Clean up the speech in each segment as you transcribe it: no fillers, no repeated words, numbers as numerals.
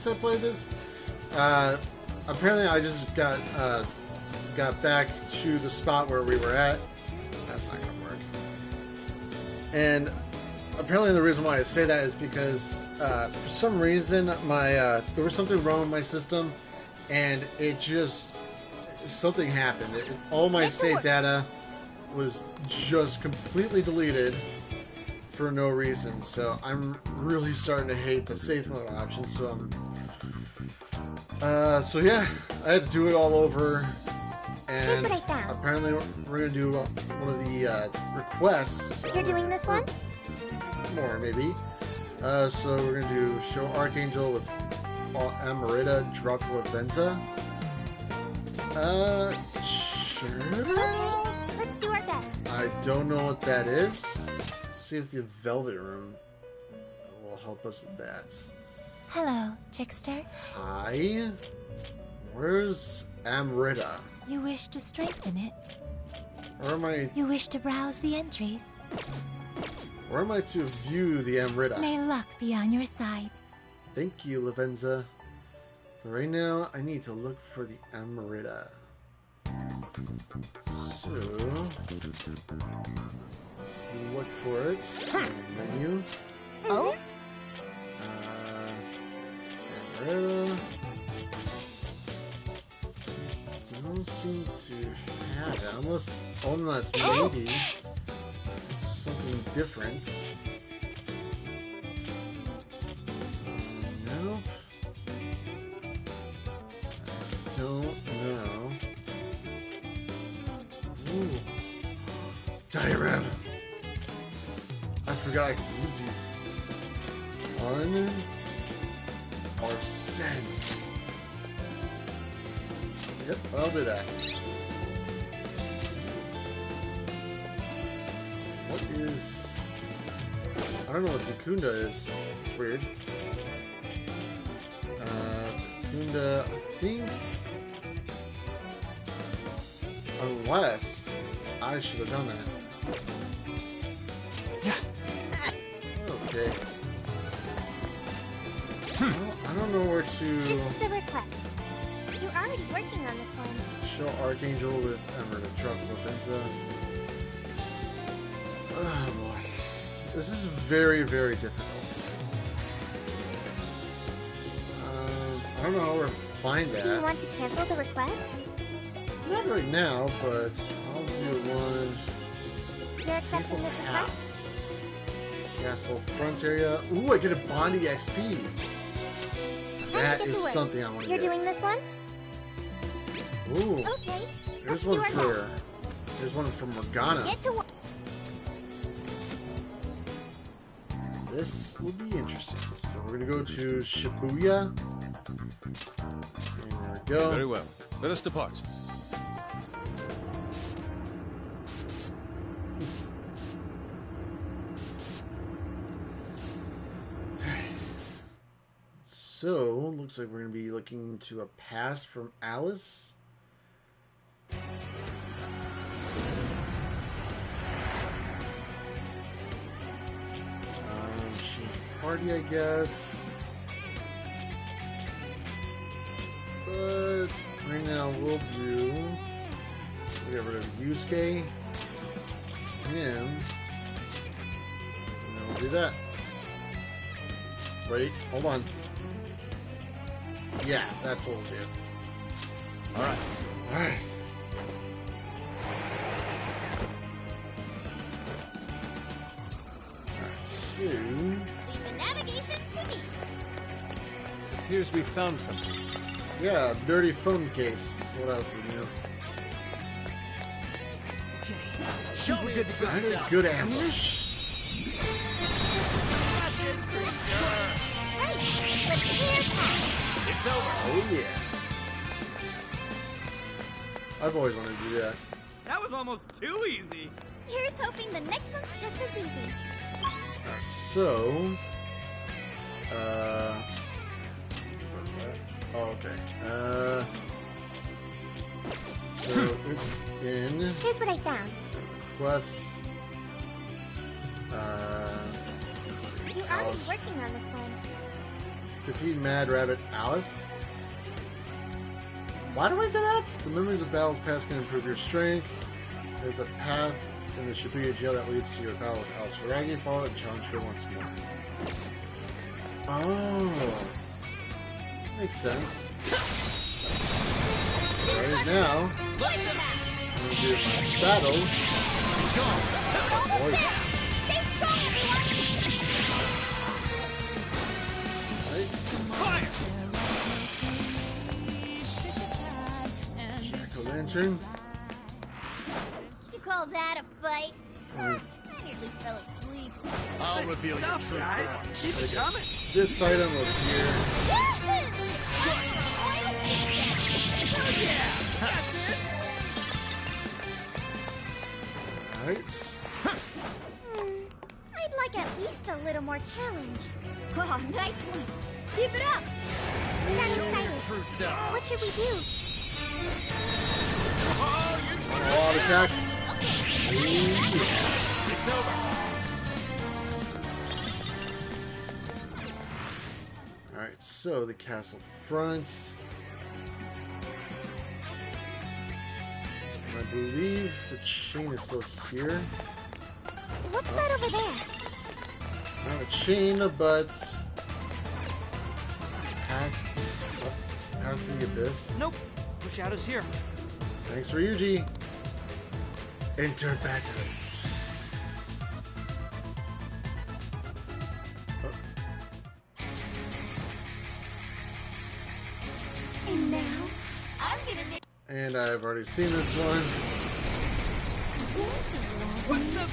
since I played this. Apparently I just got back to the spot where we were at. That's not gonna work. And apparently the reason why I say that is because for some reason there was something wrong with my system, and something happened. All my save data was just completely deleted for no reason. So I'm really starting to hate the save mode option. So yeah, I had to do it all over. And apparently we're gonna do one of the requests. You're doing this one? More maybe. So we're gonna do show Archangel with Amarita drop to Lavenza. Sure. Okay, let's do our best. I don't know what that is. Let's see if the Velvet Room will help us with that. Hello, trickster. Hi. Where's Amarita? You wish to strengthen it? Where am I? You wish to browse the entries? Where am I to view the Amarita? May luck be on your side. Thank you, Lavenza. For right now, I need to look for the Amarita. So, let's look for it. Menu. Oh? Amarita. Don't seem to have it. Unless maybe it's something different. Nope. I don't know. Ooh. Diagram. I forgot I could use these. On or send. Yep, I'll do that. What is... I don't know what Dukunda is. It's weird. Dukunda, I think... Unless... I should have done that. Okay. Well, I don't know where to... This is the request. You're already working on this one. Show Archangel with Emerald Truck Lavenza. Oh boy. This is very, very difficult. I don't know where to find that. Do you want to cancel the request? Not right now, but I'll do one. You're accepting this request? Castle front area. Ooh, I get a Bondi XP. That is something I want to get. You're doing this one? Ooh. Okay. There's one for Morgana. Get to work. This will be interesting. So we're gonna go to Shibuya. And there we go. Very well. Let us depart. So, looks like we're going to be looking to a pass from Alice. Change party, I guess. But right now we'll get rid of Yusuke. And then we'll do that. Wait, hold on. Yeah, that's what we'll do. Alright. Alright. So... Leave the navigation to me. Appears we found something. Yeah, dirty phone case. What else is new? Okay. Show me good to I had a good ambush. Right. Let's clear path. It's over. Oh yeah. I've always wanted to do that. That was almost too easy. Here's hoping the next one's just as easy. Alright, so... oh, okay. So it's in... Here's what I found. Request... You're already working on this one. Defeat Mad Rabbit Alice. Why do I do that? The memories of battles past can improve your strength. There's a path in the Shibuya jail that leads to your battle with Alice Ferragni. Follow it and challenge her once more. Oh. Makes sense. Right now, I'm going to do my battles. Boy. Stay strong, everyone! Jack-o'-lantern. You call that a fight? I nearly fell asleep. I'll reveal your Stuff, truth. guys. Keep it coming. This item up here. Alright. I'd like at least a little more challenge. Oh, nice one. Keep it up. I'm excited. True self. What should we do? Wild attack. It's over. Alright, so the castle front. I believe the chain is still here. What's that over there? Not a chain, but path to the abyss. Nope. No shadows here. Thanks for Yuji. Enter battle. And now, I'm gonna make And I've already seen this one. What the?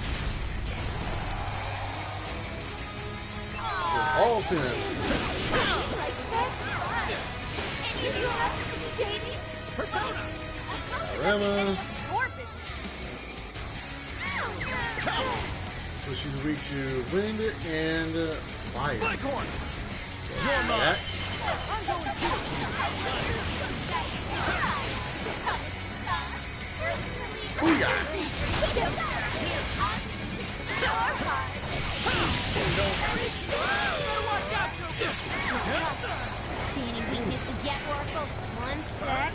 We've all seen it. like this. Any of you happen to be dating? Persona. Rama. Your business. So she's weak to wind and fire. Bicorn. That. I'm going to. Booyah. Watch out, Joker. See any weaknesses yet, Oracle? One sec.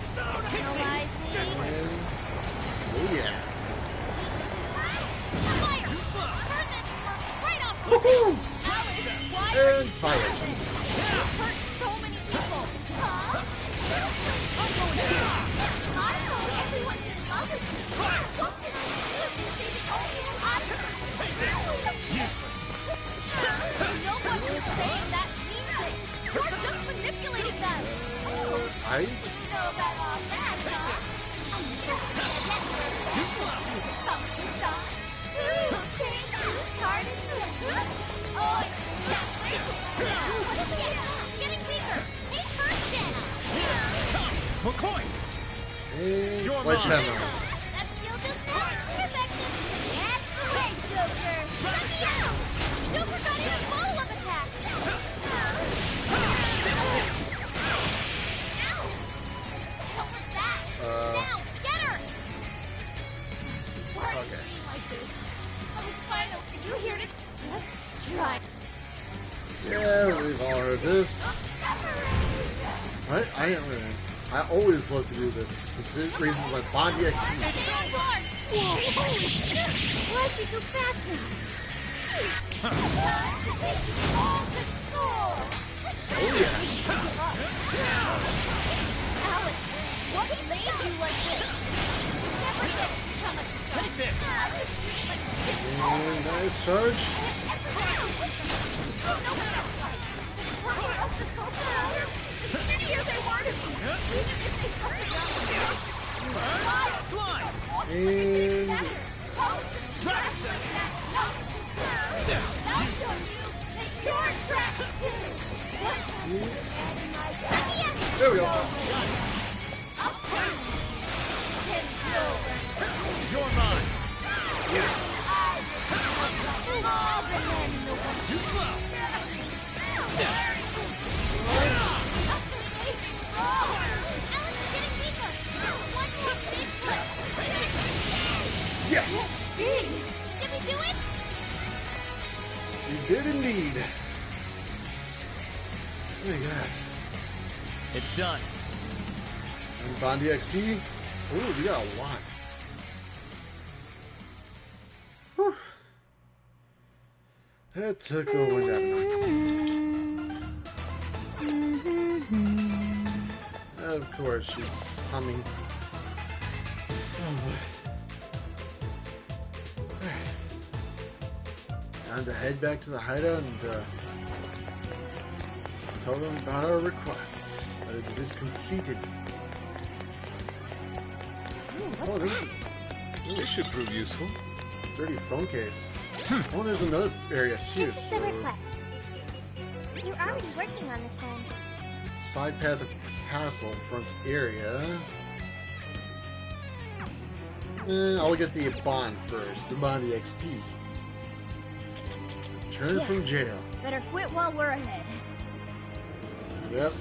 Analyzing. Oh yeah. Fire! Burn that smoke right off the Woohoo! Alice, why And fire. you hurt so many people? Huh? I'm going to. I know everyone's in love with you. What can I do to say the only one I Useless. No one is saying that means it. You're just manipulating them. Oh, Ice. know about all that, huh? Change who's hard and good. Oh, it's getting weaker. Take first, Jenna. McCoy. And Your sledgehammer. That skill just perfected. That's great, Joker. Let me out. Joker got in a follow-up attack. Ow. What was that? Now, get her. Why are you being like this? I was finally. You hear it? Just try. Yeah, we've all heard this. I always love to do this because it raises my body XP. Whoa, holy shit! Why is she so fast now? Sheesh! All to school! Oh yeah. Alice, what made you like this? Never said to become a Take this. I was treated like shit. And nice charge. Oh, no one else like. The closer up the social order, the shittier they were to me. Even if they something else. Slime. And Oh, trash like that. No, sir. I'll show you that you're trash too. there we go. I'll turn you. You're mine. Too slow. Yes, Did we do it? you did indeed. There you go. It's done. And Bondi XP. Ooh, we got a lot. Whew. That took the wind out of me. Of course, she's humming. Oh boy. Time to head back to the hideout and tell them about our requests. That it is completed. Oh, This should prove useful. dirty phone case. Oh, there's another area too. This is the request. You're already working on this one. Side path of castle front area. I'll get the bond first. The bond XP. Return Yeah. from jail. Better quit while we're ahead. Yep.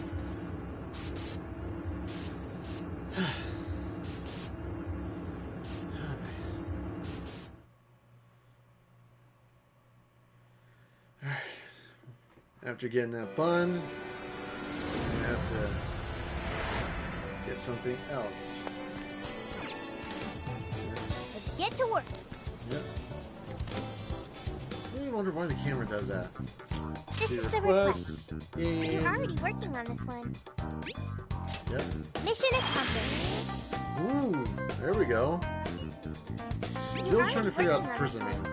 After getting that fun, we have to get something else. Let's get to work. Yep. I really wonder why the camera does that. This is the Requests. request. You're already working on this one. Yep. Mission accomplished. Ooh, there we go. Still trying to figure out the person name.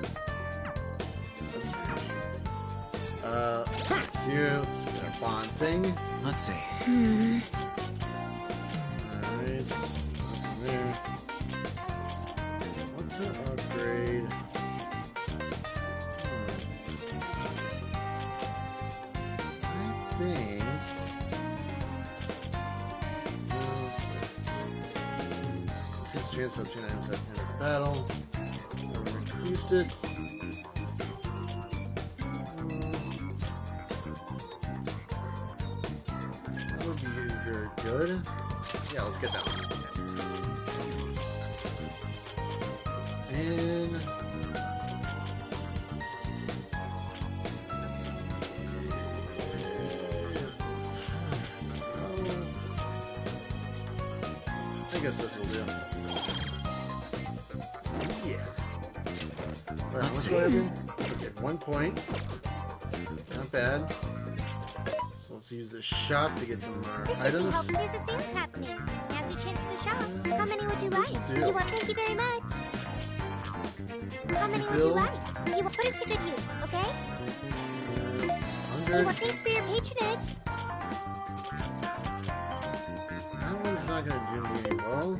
That's strange. Here, let's get a bond thing. Let's see. Alright. There. What's an upgrade? I think. Increased chance of 2 items at the end of the battle. We increased it. That would be very good. Yeah, let's get that one. And I guess this will do. Yeah. Alright, let's go ahead and get 1 point. Not bad. So let's use this shop to get some more This should be items. helpful. There's a sale happening. Now's your chance to shop. How many would you like? do. You want? Thank you very much. How many would you Bill. like? You will put it to good use, okay? You 100. want? Thanks for your patronage. That one's not gonna do me any well.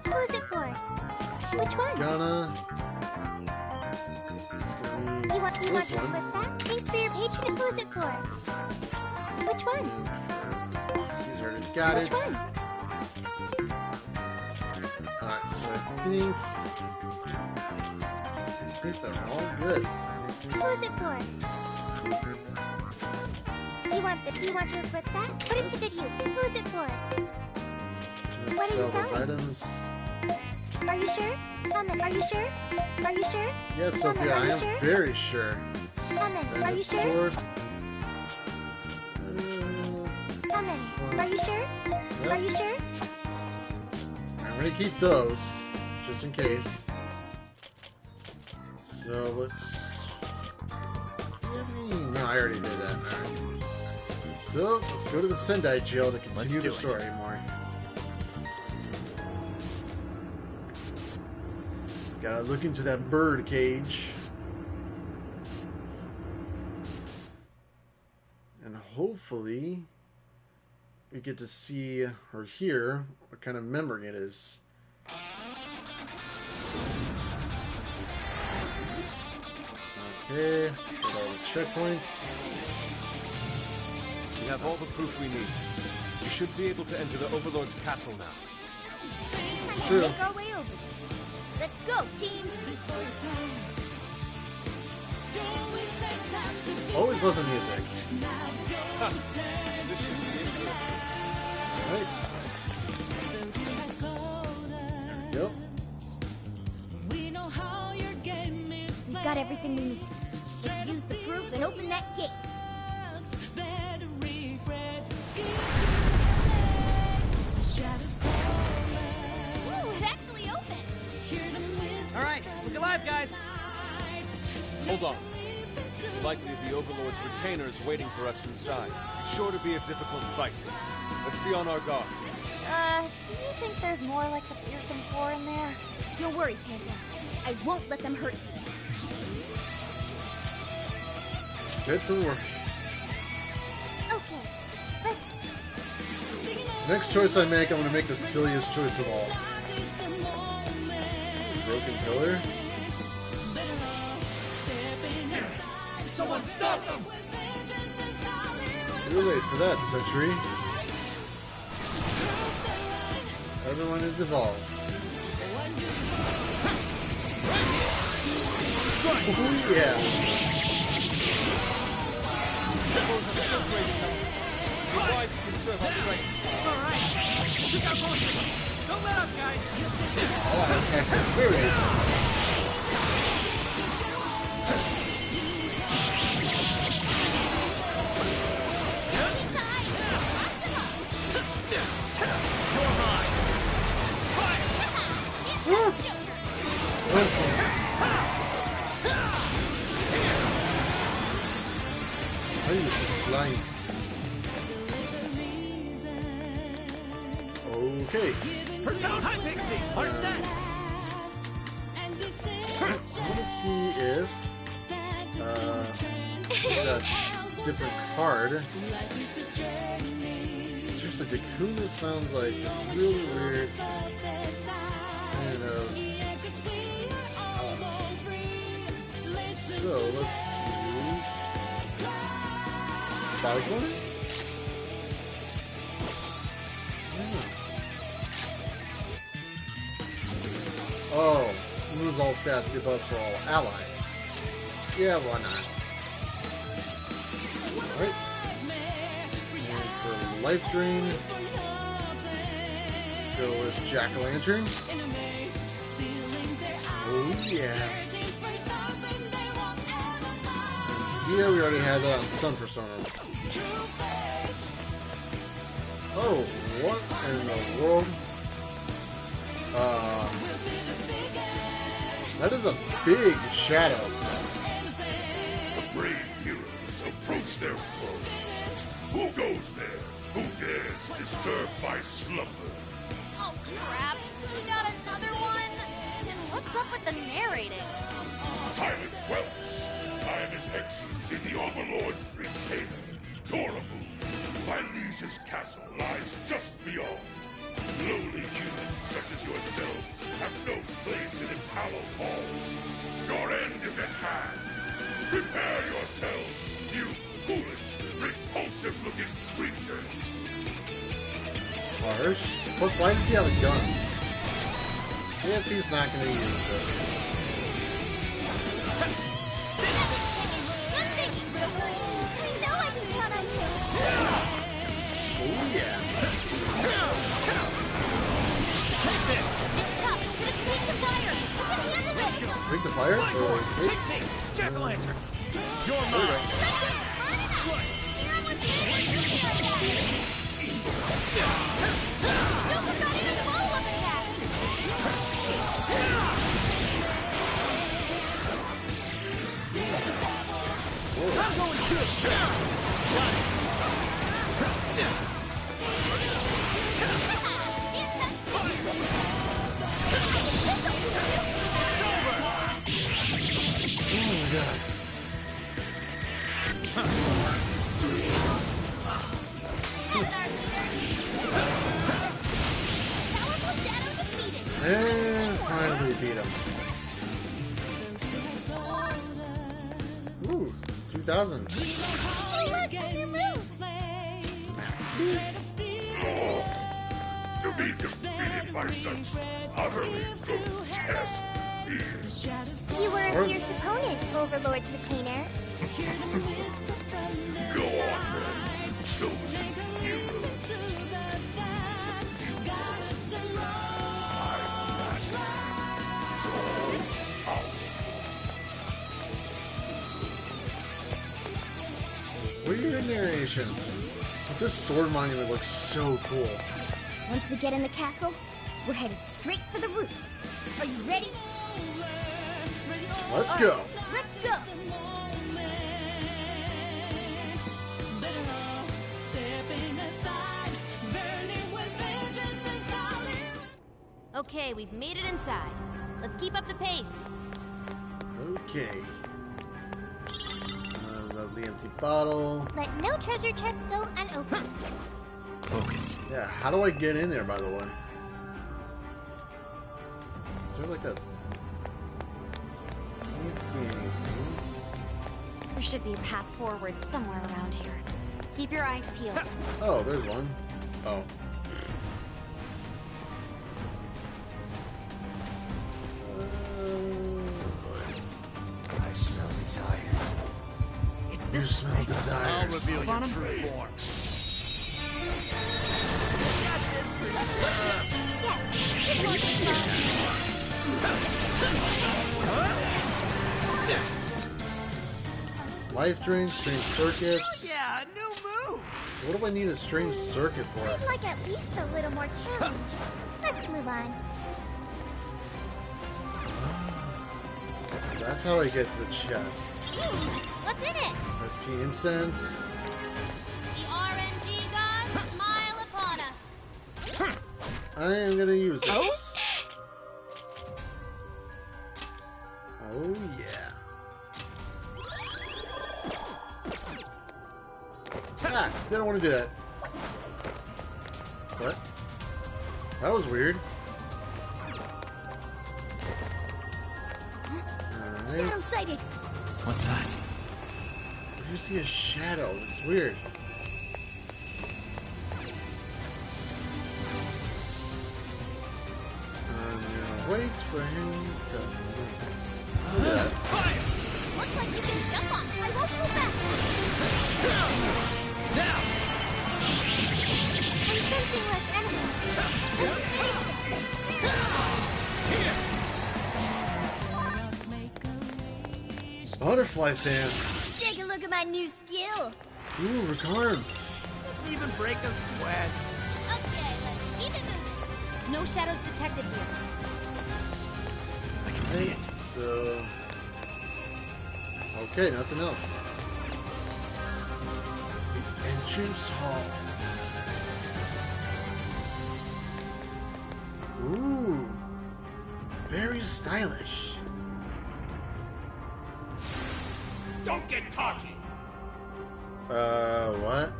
Who's it for? So Which one? Gonna. You want to This flip one. that? Thanks for your patronage. Who's it for? Which one? These already got Which it. one? Alright, so I think they're all good. Who's it for? You want to flip that? Put it to good use. Who's it for? Let's What are you sell those selling? items. Are you sure? Comment. Are you sure? Are you sure? Yes, Comment. Sophia, Are I you am sure? very sure. Comment. And Are you the sure? sword, Comment. Are you sure? Yep. Are you sure? I'm gonna keep those, just in case. So let's... No, I already did that. Alright. So, let's go to the Sendai jail to continue Let's the do it. story more. Gotta look into that bird cage. And hopefully we get to see or hear what kind of memory it is. Okay, got all the checkpoints. We have all the proof we need. We should be able to enter the Overlord's castle now. True. Make our way over. Let's go, team. Always love the music. This should be interesting. Alright. Yep. We've got everything we need. Let's use the proof and open that gate. Hold on. It's likely the Overlord's retainer is waiting for us inside. It's sure to be a difficult fight. Let's be on our guard. Do you think there's more like the fearsome four in there? Don't worry, Panther. I won't let them hurt you. Get some work. Okay, but Next choice I make, I'm gonna make the silliest choice of all. Broken pillar? Someone stop them! Too late for that, Sentry. Everyone is evolved. Oh yeah! Temples are still great enough. Be wise to conserve our strength. Alright, took out most of them. Don't let up, guys! How you slime? Okay. Persona! Hi, Pixie! We're set! I want to see if that different card. Seriously, Dakuna sounds like it's really weird. Kind of. So let's use Cyclone. Oh, moves all stats, get buffs for all allies. Yeah, why not? Alright. And for Life Drain, let's go with Jack-o'-lantern. Oh yeah. Yeah, we already had that on some personas. Oh, what in the world? That is a big shadow. The brave heroes approach their foe. Who goes there? Who dares disturb my slumber? oh crap, we got another one. And what's up with the narrating? Silence quells. I am His Excellency the Overlord's retainer, Torabu. My liege's castle lies just beyond. Lowly humans such as yourselves have no place in its hallowed halls. Your end is at hand. Prepare yourselves, you foolish, repulsive-looking creatures. Harsh. Plus, why does he have a gun? If he's not going to use it. Good thinking, Silver. I know I can count on you. Oh yeah. It's tough, but it's weak to fire. You can handle this. Break the fire? Or wait. Pixie! Jack-o'-lantern! You're There we mine! go. Steer him with me. Silver's not even a follow-up attack. I'm going too! Oh my god. Powerful shadow defeated. And finally beat him. Ooh, 2000. Oh, look, a new move. To be defeated by such utterly grotesque beings. You were a fierce opponent, Overlord's retainer. Go on, then, chosen hero. My master is all powerful. Weird narration. But this sword monument looks so cool. Once we get in the castle, we're headed straight for the roof. Are you ready? Let's go. Let's go. Okay, we've made it inside. Let's keep up the pace. Okay. Lovely empty bottle. Let no treasure chests go unopened. Focus. Yeah, how do I get in there, by the way? Is there like a... Can't see anything. There should be a path forward somewhere around here. Keep your eyes peeled. Oh, there's one. Oh. I smell desires. It's You this smell way. desires. I'll reveal your On 'em. true form. Got this for sure. This won't take long. Life drain, strange circuits. Yeah, a new move. What do I need a strange circuit for? I'd like at least a little more challenge. Let's move on. That's how I get to the chest. What's in it? SP incense. The RNG gods smile upon us. I am gonna use this. Oh yeah. Ah, didn't want to do that. What? That was weird. Shadow Alright. sighted. What's that? Did you see a shadow? It's weird. I'm gonna wait for him to... Look at that. Looks like you can jump on. I won't go back. I'm sensing less enemies. Let's finish Butterfly fan. this. Take a look at my new skill. Ooh, Ricard. Even break a sweat. Okay, let's keep it moving. No shadows detected here. I can see it. So... Okay, nothing else. The entrance hall. Ooh. Very stylish. Don't get cocky! What?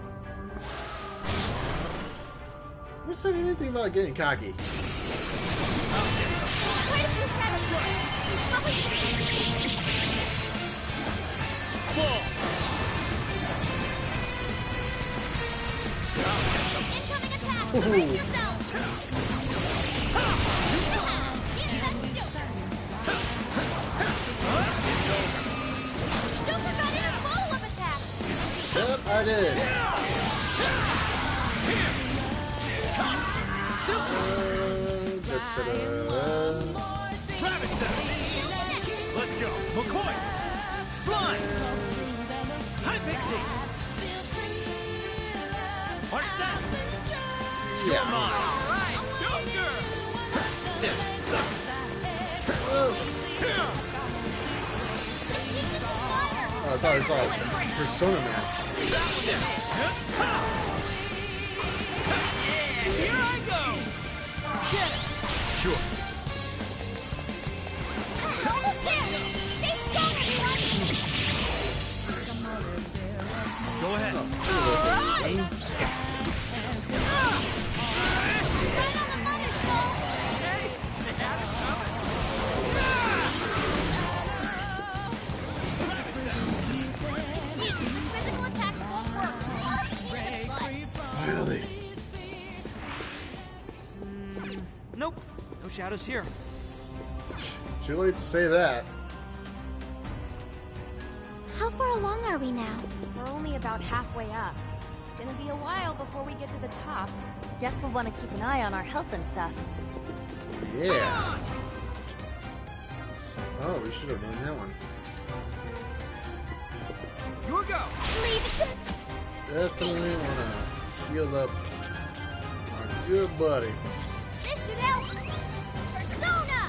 Who said anything about getting cocky? Quite a few shadows here. We probably should have used Incoming attack. Brace yourself. Joker got in a follow-up attack. Yep, I did. Rabbit step. Let's go. McCoy. Slime. Hi, Pixie. Heart set. Yeah. All right, Joker. Oh, I thought I saw a persona mask. Yeah, here I go. Sure. Almost there. Stay strong, everyone. Go ahead. Right on the money, Soul. Hey, Physical attacks won't work. Finally. nope, no shadows here. Too late to say that. How far along are we now? We're only about halfway up. It's gonna be a while before we get to the top. Guess we'll want to keep an eye on our health and stuff. Yeah. Oh, we should have done that one. Your go. Leave it to... Definitely want to heal up our good buddy. This should help. Persona!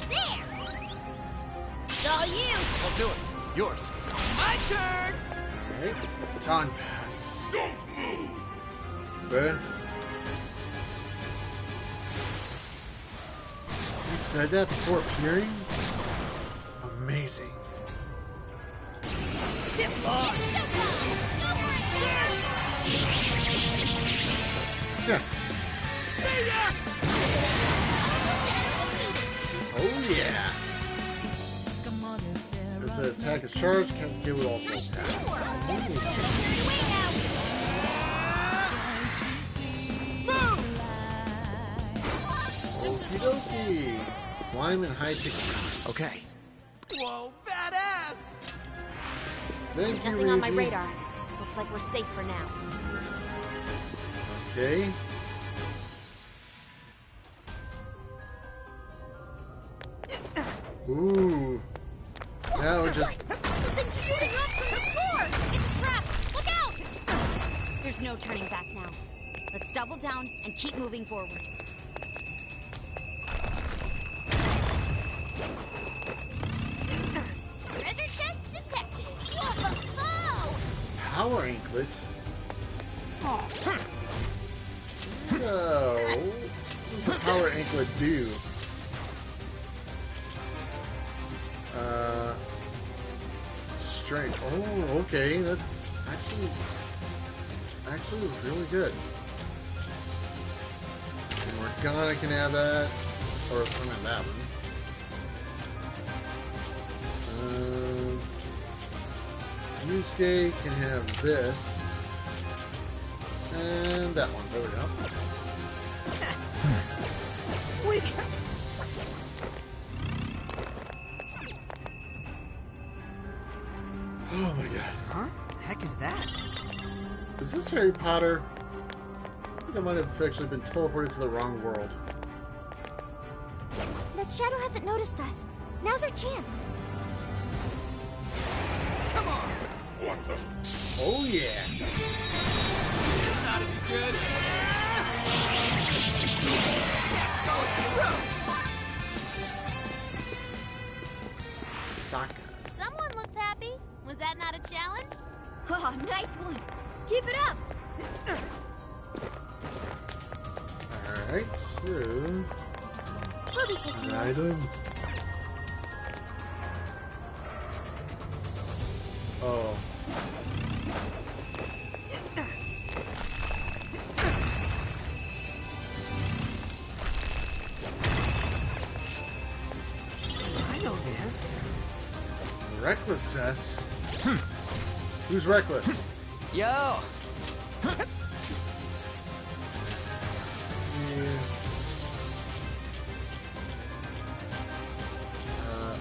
There! It's all you. I'll do it. Yours. My turn! Alright, time pass. Don't move! Okay. You said that before appearing? Amazing. Get lost! Yeah. See ya! Oh yeah. If the attack is charged, can deal with all sorts of attacks. Move! Okie dokie. Slime and high pixie. Okay. Whoa, badass! Thank you, Nothing on my Ryuji. radar. Looks like we're safe for now. Okay. Ooh. Now we're just. Something's shooting up from the floor! It's a trap! Look out! There's no turning back now. Let's double down and keep moving forward. Treasure chest detected! Whoa! Power anklet. No. What does a power anklet do? Strength. Oh, okay. That's actually really good. And Morgana can have that, or I mean that one. Yusuke can have this. And that one. There we go. Sweet! Oh my god. Huh? The heck is that? Is this Harry Potter? I think I might have actually been teleported to the wrong world. That shadow hasn't noticed us. Now's our chance. Come on! What a... Oh yeah. This ought to be good. So screwed! Saka. Someone looks happy. Was that not a challenge? Oh, nice one. Keep it up. Alright, so... We'll be taking An it. item. Oh. I know this. Reckless vest. Who's reckless? Yo! Yeah.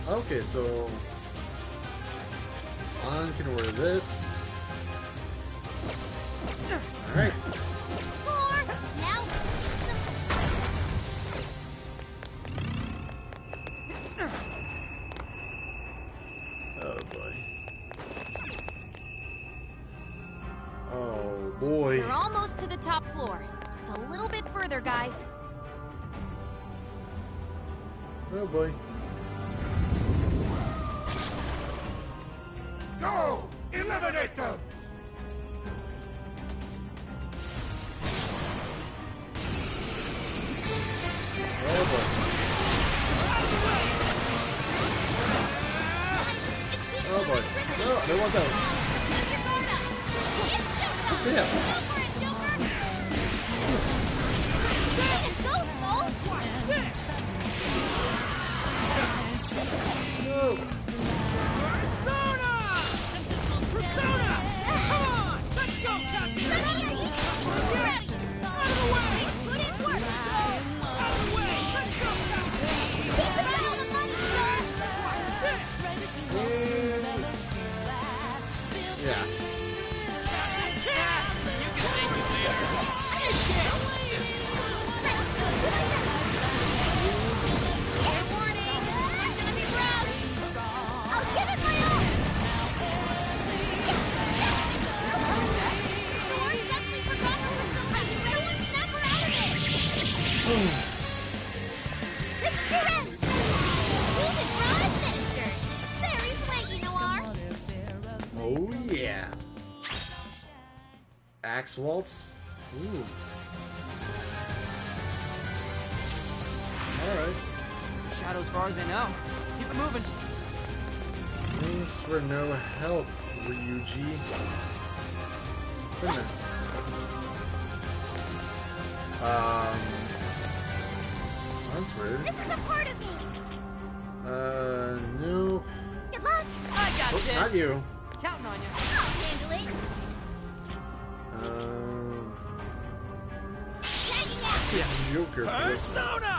Okay, so on can wear this. Alright. Four. Now. Oh boy. Oh boy. We're almost to the top floor. Just a little bit further, guys. Oh boy. Go! Eliminate them! Oh boy. Oh boy. No, there was that. Keep your guard up. It's showtime. Yeah. Go for it, Joker. Go, Skull. No. Persona! Persona! Come on! Let's go, Captain! You're ready, Skull. Out of the way! Put in work, Skull. Out of the way! Let's go, Captain! Keep an eye on the money, Skull. Yeah. You can thank me later. Fair warning. It's gonna be rough. I'll give it my all. Lord definitely forgot her for some reason. No one snap her out of it. This is your end. Use it for unadministered. Axe Waltz. Ooh. Alright. Shadow as far as I know. Keep it moving. Thanks for no help, Ryuji. Wait a minute. That's weird. This is a part of me. Nope. Good luck. I got Oh, this. not you. Counting on you. I'll handle it. Tagging out. Joker. Persona!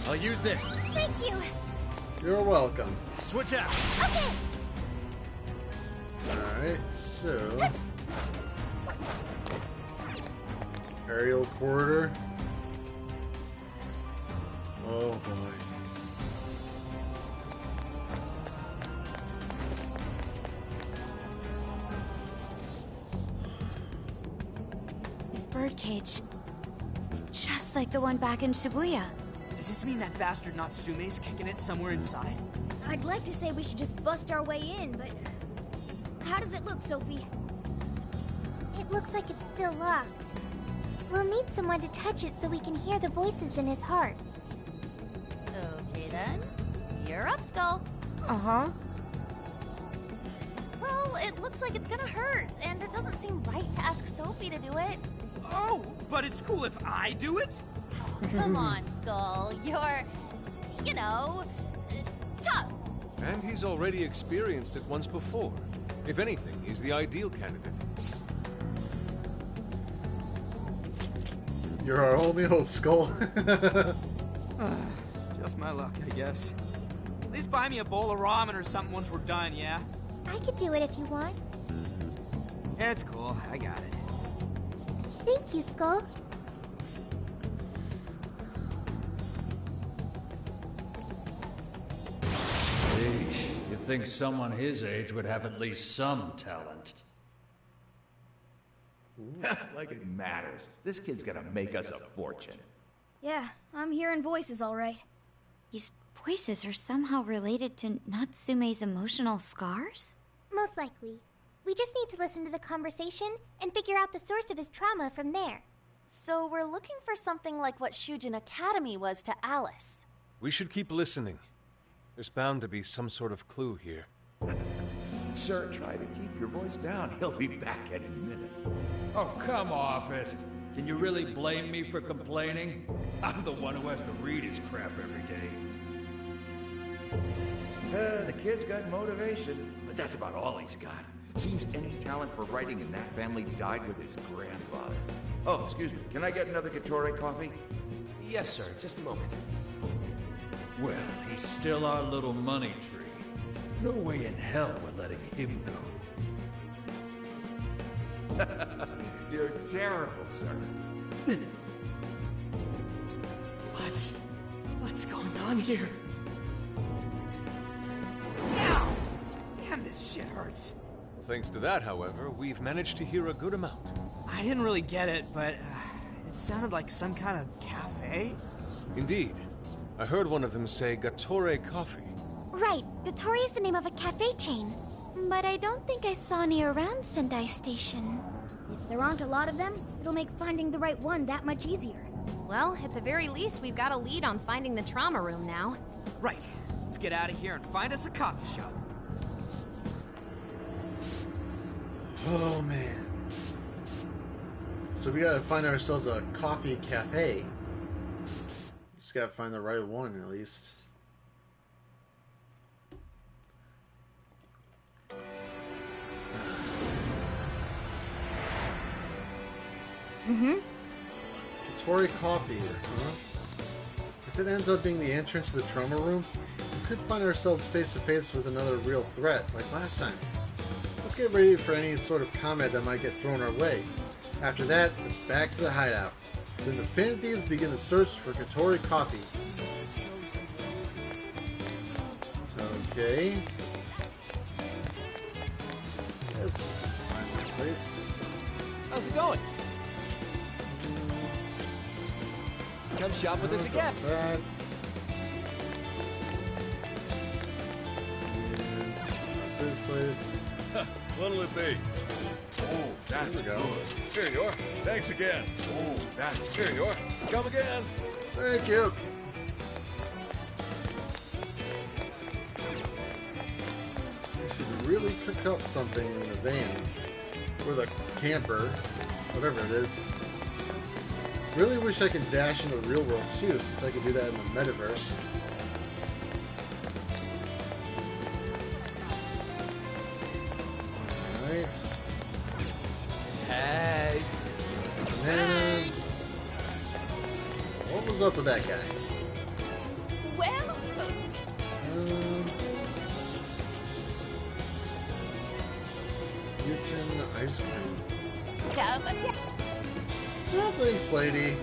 I'll use this. Thank you. You're welcome. Switch out. Okay. Alright, so... Aerial corridor. Oh boy. This birdcage. It's just like the one back in Shibuya. Does this mean that bastard Natsume's kicking it somewhere inside? I'd like to say we should just bust our way in, but... How does it look, Sophie? It looks like it's still locked. We'll need someone to touch it so we can hear the voices in his heart. Okay then. You're up, Skull. Uh-huh. Well, it looks like it's gonna hurt, and it doesn't seem right to ask Sophie to do it. Oh, but it's cool if I do it? Come on, Skull. You're, you know, tough. And he's already experienced it once before. If anything, he's the ideal candidate. You're our only hope, Skull. Just my luck, I guess. At least buy me a bowl of ramen or something once we're done, yeah? I could do it if you want. Yeah, it's cool. I got it. Thank you, Skull. Sheesh, you'd think someone his age would have at least some talent. Like it matters. This kid's gonna make us a fortune. Yeah, I'm hearing voices all right. These voices are somehow related to Natsume's emotional scars? Most likely. We just need to listen to the conversation and figure out the source of his trauma from there. So we're looking for something like what Shujin Academy was to Alice. We should keep listening. There's bound to be some sort of clue here. Sir, try to keep your voice down. He'll be back any minute. Oh, come off it. Can you really blame me for complaining? I'm the one who has to read his crap every day. The kid's got motivation, but that's about all he's got. Seems any talent for writing in that family died with his grandfather. Oh, excuse me. Can I get another Gatorade coffee? Yes, sir. Just a moment. Well, he's still our little money tree. No way in hell we're letting him go. You're terrible, sir. What's going on here? Ow! Damn, this shit hurts. Thanks to that, however, we've managed to hear a good amount. I didn't really get it, but it sounded like some kind of cafe. Indeed. I heard one of them say Gatore Coffee. Right, Gatori is the name of a cafe chain. But I don't think I saw any around Sendai Station. If there aren't a lot of them, it'll make finding the right one that much easier. Well, at the very least, we've got a lead on finding the trauma room now. Right. Let's get out of here and find us a coffee shop. Oh man. So we gotta find ourselves a coffee cafe. Just gotta find the right one at least. Tori Coffee, huh? If it ends up being the entrance to the trauma room, we could find ourselves face to face with another real threat, like last time. Let's get ready for any sort of combat that might get thrown our way. After that, it's back to the hideout. Then the Finities begin the search for Katori Coffee. Okay. Let's find this place. How's it going? Come shop with us again. That. And this place. What'll it be? Oh, that's go. good. Here you are. Thanks again. Oh, that's Here you are. Come again. Thank you. I should really pick up something in the van. Or the camper. Whatever it is. Really wish I could dash in the real world too, since I could do that in the metaverse. Alright. Hey. And what was up with that guy? Well, Mutant ice cream. come again. No thanks, lady.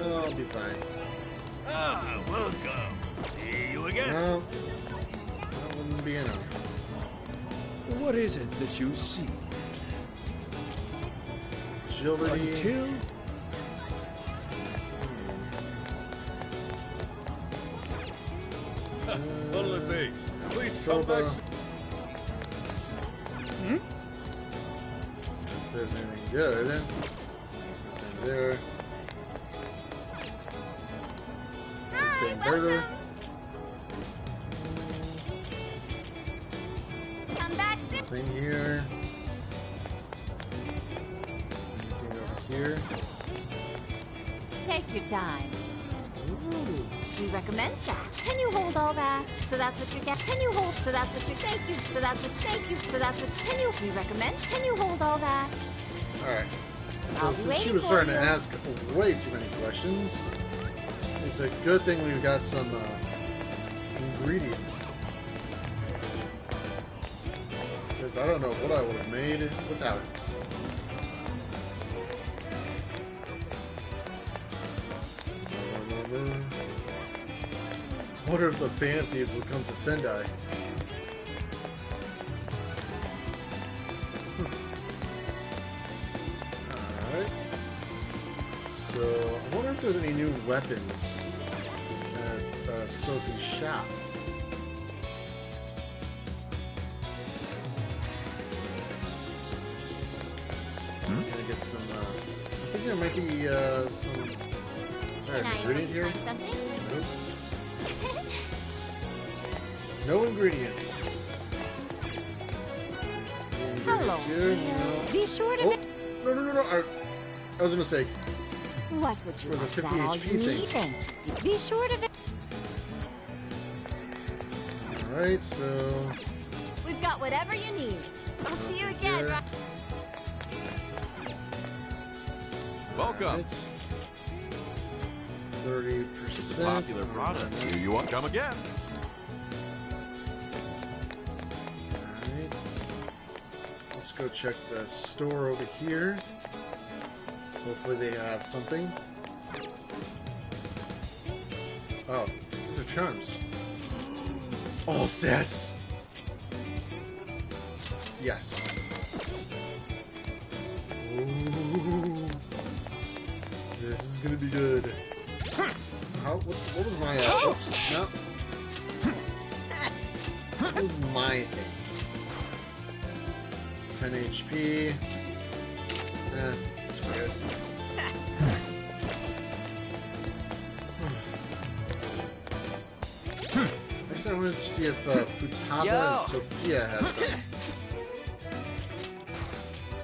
I'll be fine. Ah, welcome. See you again. No, that wouldn't be enough. What is it that you see? Agility. Until What'll it be? Please come Soba. back. If there's anything good. Nothing there. Hi, Anything burger. Come back soon. Nothing here. Anything over here? Take your time. Ooh. We recommend that. Can you hold all that? So that's what you get. Can you hold? So that's what you thank you. So that's what thank you. So that's what can you? We recommend. Can you hold all that? Alright. I'll So be since she waiting was for starting you. to ask way too many questions, it's a good thing we've got some ingredients. Because I don't know what I would have made without it. I wonder if the fan thieves will come to Sendai. Alright. So, I wonder if there's any new weapons at Sophie's shop. I'm gonna get some, I think there might be some Can I ingredient here. find something? Nope. No ingredients. Hello. Here, no. Be sure to. Oh, no. That was a mistake. What would you For the like? 50 That all HP you thing. need? Thanks. Be sure to. Alright, so... We've got whatever you need. I'll see you again. Here. Welcome. 30%. Popular product. Here you are. Come again. Alright. Let's go check the store over here. Hopefully they have something. Oh, these are charms. All stats. Yes. Ooh. This is gonna be good. How? What was my? Oops, no. What was my thing? 10 HP. It's good. Actually, I wanted to see if Futaba Yo. and Sophia has some.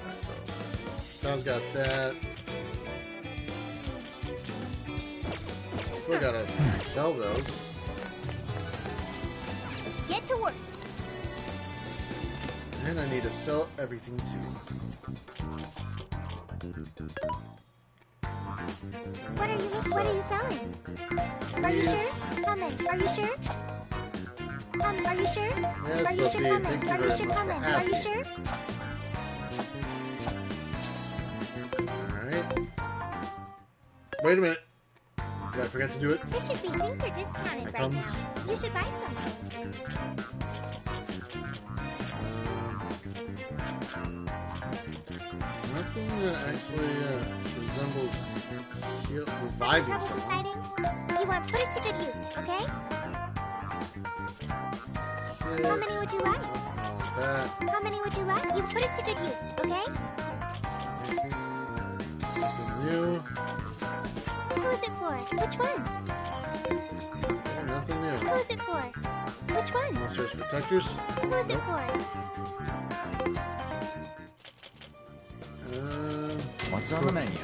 Alright, so Futaba's got that. Still gotta sell those. Let's get to work. And I need to sell everything too. What are you selling? Are you sure? Come in. Are you sure? Are you sure? Yes, Are you Sophie, sure? Come thank in. you Are you very sure? much Come for in. Are you asking. sure? Alright. Wait a minute. Did I forget to do it? This should be things are discounted Here right comes. now. You should buy something. Nothing that actually resembles reviving Trouble someone. deciding? You want put it to good use, okay? How many would you like? that. How many would you like? You put it to good use, okay? Nothing new. Who is it for? Which one? Nothing new. Who is it for? Which one? Monsters Protectors. Who is it for? What's on the menu?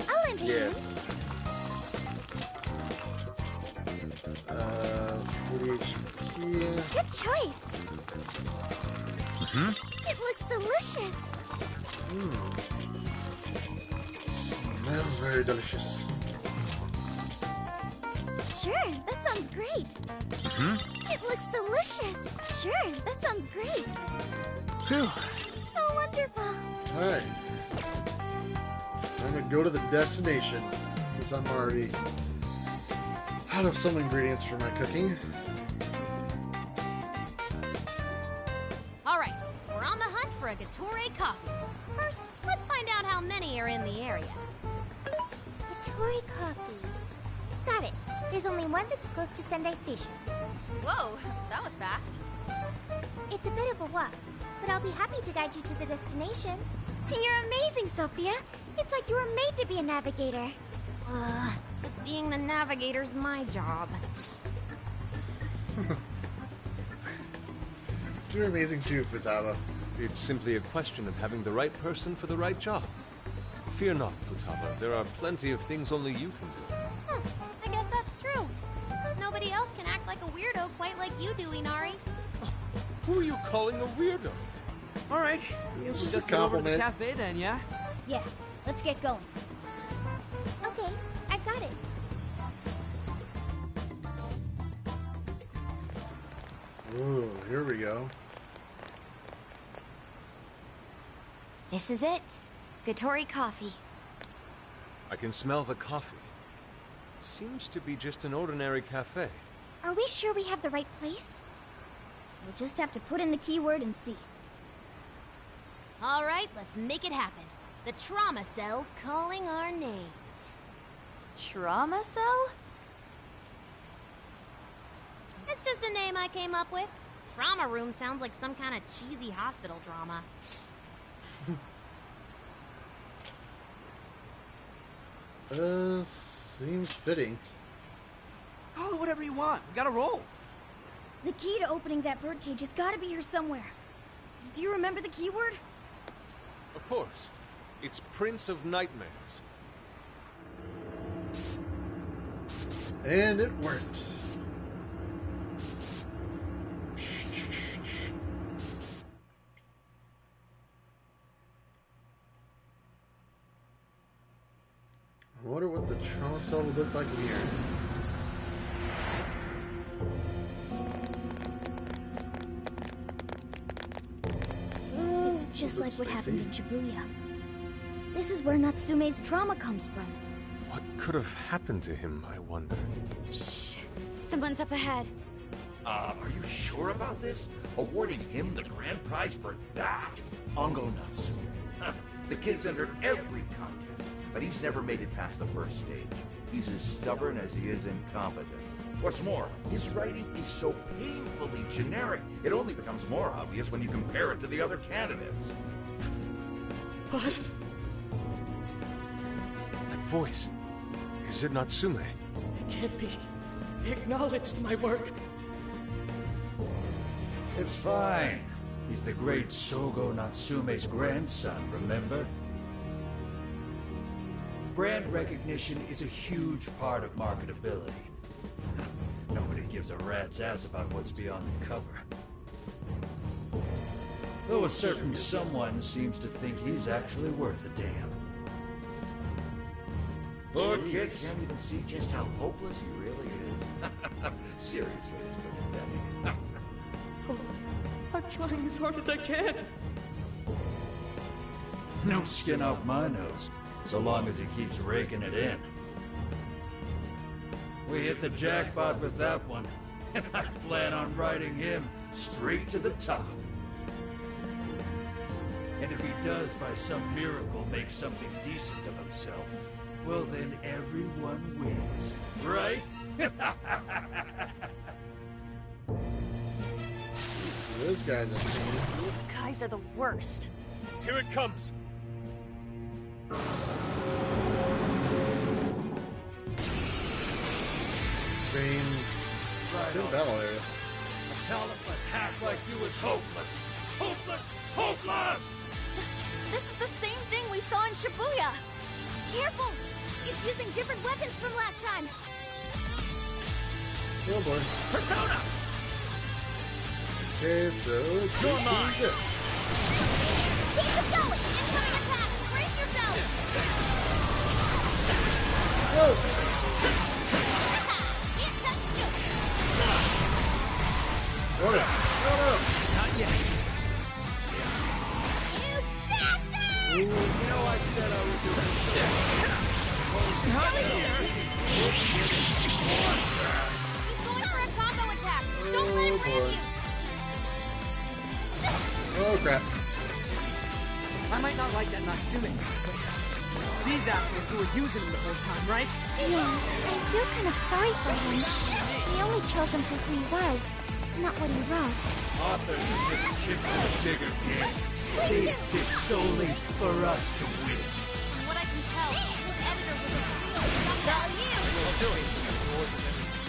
I'll lend a hand. Yes. 40 HP. Good choice. It looks delicious. Smells very delicious. Sure, that sounds great. It looks delicious. Sure, that sounds great. Phew. Oh, wonderful. Alright. I'm gonna go to the destination since I'm already out of some ingredients for my cooking. All right, we're on the hunt for a Gatorade coffee. First, let's find out how many are in the area. Gatorade coffee. Got it. There's only one that's close to Sendai Station. Whoa, that was fast. It's a bit of a walk, but I'll be happy to guide you to the destination. You're amazing, Sophia. It's like you were made to be a navigator. But being the navigator's my job. You're amazing too, Futaba. It's simply a question of having the right person for the right job. Fear not, Futaba. There are plenty of things only you can do. I guess that's true. Nobody else can act like a weirdo quite like you do, Inari. Who are you calling a weirdo? All right, guess we Just just a get over to the compliment. cafe then, yeah? Yeah, let's get going. Okay, I've got it. Ooh, here we go. This is it. Gatori coffee. I can smell the coffee. Seems to be just an ordinary cafe. Are we sure we have the right place? We'll just have to put in the keyword and see. All right, let's make it happen. The trauma cell's calling our names. Trauma cell? It's just a name I came up with. Trauma room sounds like some kind of cheesy hospital drama. Seems fitting. Call it whatever you want. We gotta roll. The key to opening that birdcage has got to be here somewhere. Do you remember the keyword? Of course. It's Prince of Nightmares. And it worked. I wonder what the trauma cell would look like in here. It's just like what happened in Shibuya. This is where Natsume's trauma comes from. What could have happened to him, I wonder? Shh. Someone's up ahead. Are you sure about this? Awarding him the grand prize for that? Ongo Natsume. The kid's entered every contest, but he's never made it past the first stage. He's as stubborn as he is incompetent. What's more, his writing is so painfully generic, it only becomes more obvious when you compare it to the other candidates. What? That voice. Is it Natsume? It can't be. He acknowledged my work. It's fine. He's the great Sogo Natsume's grandson, remember? Brand recognition is a huge part of marketability. Nobody gives a rat's ass about what's beyond the cover. Though a certain someone seems to think he's actually worth a damn. Poor kid can't even see just how hopeless he really is. Seriously, it's pathetic. I'm trying as hard as I can. No skin off my nose, so long as he keeps raking it in. We hit the jackpot with that one, and I plan on riding him straight to the top. And if he does by some miracle make something decent of himself, well then everyone wins, right? This guy's a pain. These guys are the worst. Here it comes. Same battle area. A talentless hack like you is hopeless. Hopeless! Hopeless! This is the same thing we saw in Shibuya. Careful! It's using different weapons from last time. Oh boy. Persona! Okay, so let's do this. Keep it going! Incoming attack! Brace yourself! Whoa! Oh, no. Not yet. You bastard! You know I said I would do this. Not here. He's going for a combo attack. Don't let him ram you. Oh crap. I might not like that Natsume, but these assholes who were using him the whole time, right? Yeah, I feel kind of sorry for him. We only chose him for who he was, not what he wrote. Authors are just chips in a bigger game. They exist solely for us to win. From what I can tell, this editor was a real scumbag. Well, doing more than anything.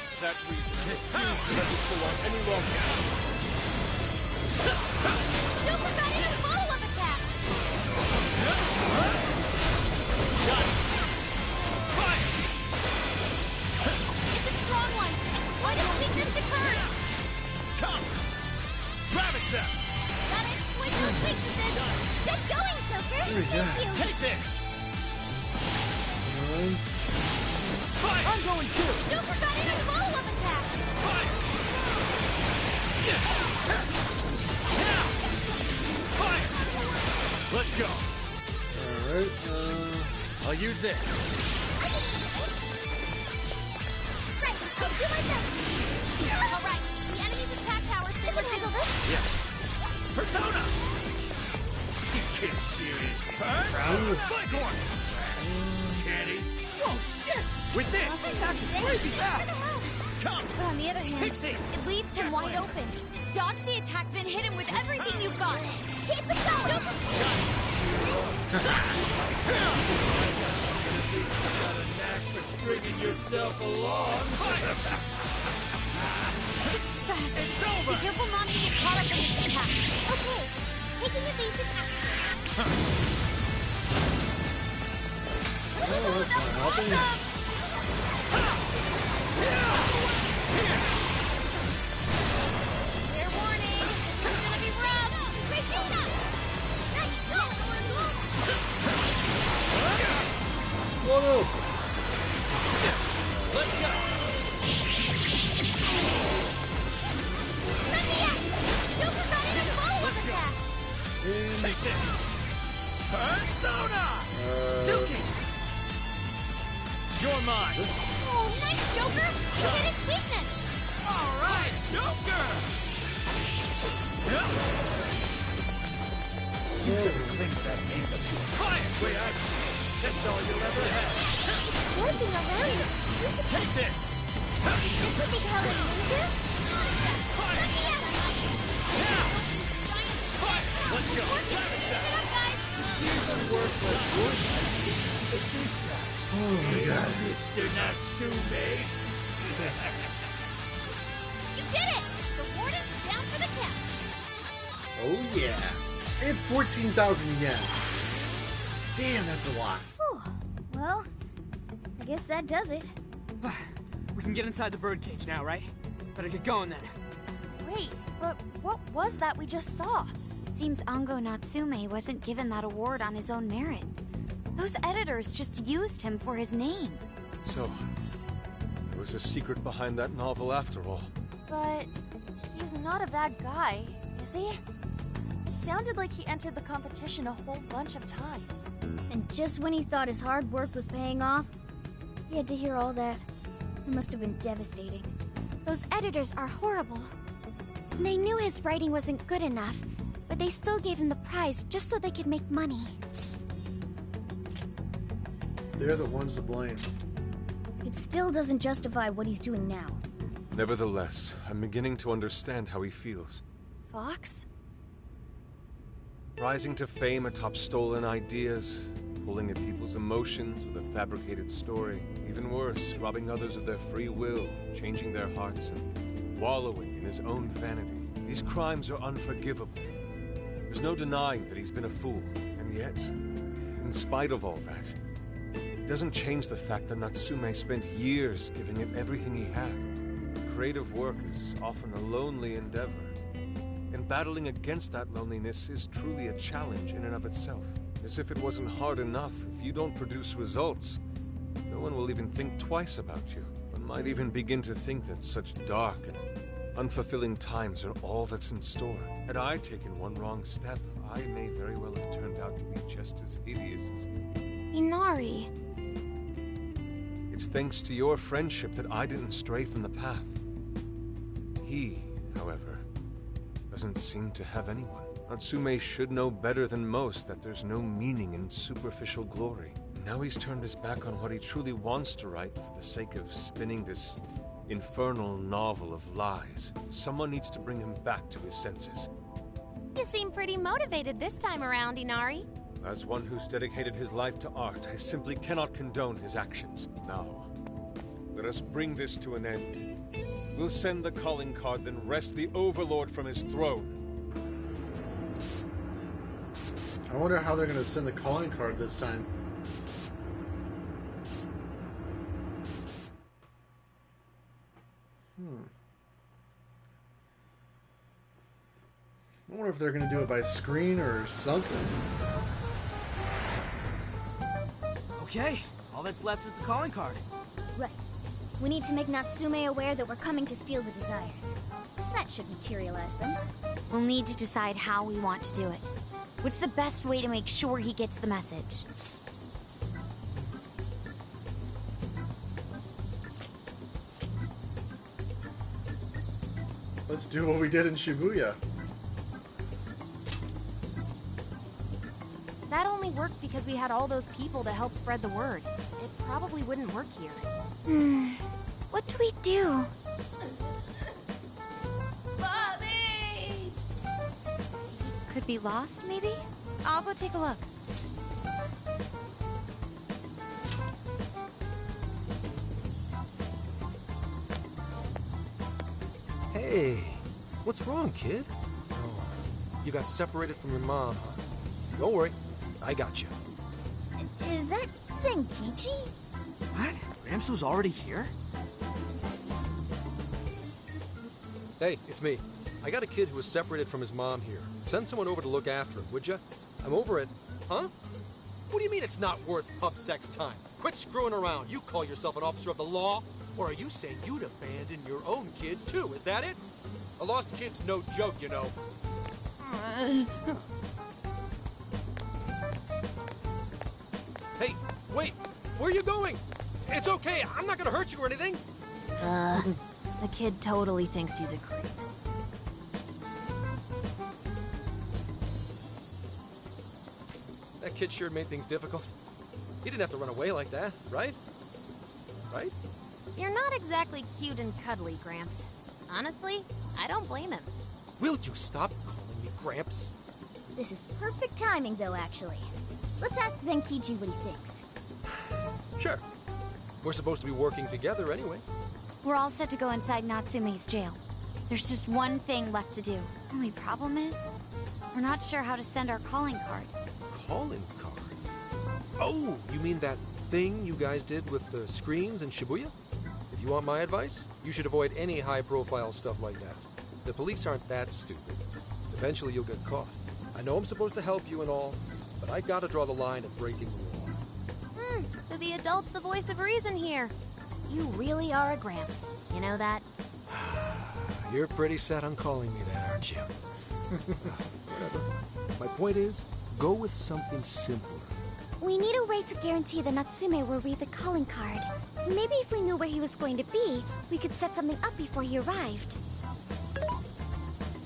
For that reason, I refuse to let this go on any longer. Don't forget a follow-up attack. Got it. Fire! It's a strong one. Exploit its weakness to turn. Come! Grab it, Zep! Gotta exploit those weaknesses. Get going, Joker! There we go. Thank you! Take this! Fire! I'm going too! Don't forget a follow-up attack. Fire! Fire! Let's go! Alright, I'll use this. Right, I'll do my best! All right, the enemy's attack power You can handle this? Yeah. Persona! You can't serious. Flighthorn! Can he? Oh shit! With this! This attack is crazy fast! Come! But on the other hand, Pixie! it leaves him wide open. Dodge the attack, then hit him with everything you've got. Keep it going! Got a knack for stringing yourself along. It's fast. It's over! Be careful not to get caught up in its attacks. Okay, taking evasive action. oh, that's not helping. Fair warning, this one's gonna be rough. Break this up! Nice, go! Whoa, no. Let's go! Let me out! Don't forget a follow-up attack. Take this! Persona! Suki! You're mine! Oh, nice, Joker. You hit its weakness. All right, Joker! Fire! Wait, I see. That's all you'll ever have. Working around us. Take this! This would be called a ninja? Fire! Let's go! Even worse like wood. Oh my god. Mr. Natsume. You did it. The warden's down for the count. Oh yeah. And 14,000 yen. Damn, that's a lot. Whew. Well, I guess that does it. We can get inside the birdcage now, right? Better get going then. Wait, but what was that we just saw? Seems Ango Natsume wasn't given that award on his own merit. Those editors just used him for his name. So, there was a secret behind that novel after all. But he's not a bad guy, is he? Sounded like he entered the competition a whole bunch of times. And just when he thought his hard work was paying off, he had to hear all that. It must have been devastating. Those editors are horrible. They knew his writing wasn't good enough, but they still gave him the prize just so they could make money. They're the ones to blame. It still doesn't justify what he's doing now. Nevertheless, I'm beginning to understand how he feels. Fox? Rising to fame atop stolen ideas, pulling at people's emotions with a fabricated story. Even worse, robbing others of their free will, changing their hearts, and wallowing in his own vanity. These crimes are unforgivable. There's no denying that he's been a fool, and yet, in spite of all that, it doesn't change the fact that Natsume spent years giving it everything he had. Creative work is often a lonely endeavor, and battling against that loneliness is truly a challenge in and of itself. As if it wasn't hard enough, if you don't produce results, no one will even think twice about you. One might even begin to think that such dark and unfulfilling times are all that's in store. Had I taken one wrong step, I may very well have turned out to be just as hideous as him. Inari. It's thanks to your friendship that I didn't stray from the path. He, however, doesn't seem to have anyone. Natsume should know better than most that there's no meaning in superficial glory. Now he's turned his back on what he truly wants to write for the sake of spinning this infernal novel of lies. Someone needs to bring him back to his senses. You seem pretty motivated this time around, Inari. As one who's dedicated his life to art, I simply cannot condone his actions. Now, let us bring this to an end. We'll send the calling card, then wrest the Overlord from his throne. I wonder how they're going to send the calling card this time. I wonder if they're going to do it by screen or something. Okay, all that's left is the calling card. Right. We need to make Natsume aware that we're coming to steal the desires. That should materialize them. We'll need to decide how we want to do it. What's the best way to make sure he gets the message? Let's do what we did in Shibuya. That only worked because we had all those people to help spread the word. It probably wouldn't work here. What do we do? Mommy! Could be lost, maybe? I'll go take a look. Hey, what's wrong, kid? Oh, you got separated from your mom, huh? Don't worry, I got you. Is that Zenkichi? What? Gramps was already here? Hey, it's me. I got a kid who was separated from his mom here. Send someone over to look after him, would ya? I'm over it. Huh? What do you mean it's not worth pub sex time? Quit screwing around. You call yourself an officer of the law? Or are you saying you'd abandon your own kid, too? Is that it? A lost kid's no joke, you know. Hey, wait! Where are you going? It's okay, I'm not gonna hurt you or anything! The kid totally thinks he's a creep. That kid sure made things difficult. He didn't have to run away like that, right? Right? You're not exactly cute and cuddly, Gramps. Honestly, I don't blame him. Will you stop calling me Gramps? This is perfect timing, though, actually. Let's ask Zenkichi what he thinks. Sure. We're supposed to be working together anyway. We're all set to go inside Natsume's jail. There's just one thing left to do. Only problem is, we're not sure how to send our calling card. Calling card? Oh, you mean that thing you guys did with the screens in Shibuya? If you want my advice, you should avoid any high-profile stuff like that. The police aren't that stupid. Eventually you'll get caught. I know I'm supposed to help you and all, but I gotta draw the line at breaking the law. So the adult's the voice of reason here. You really are a Gramps. You know that? You're pretty set on calling me that, aren't you? Whatever. My point is, go with something simpler. We need a way to guarantee that Natsume will read the calling card. Maybe if we knew where he was going to be, we could set something up before he arrived.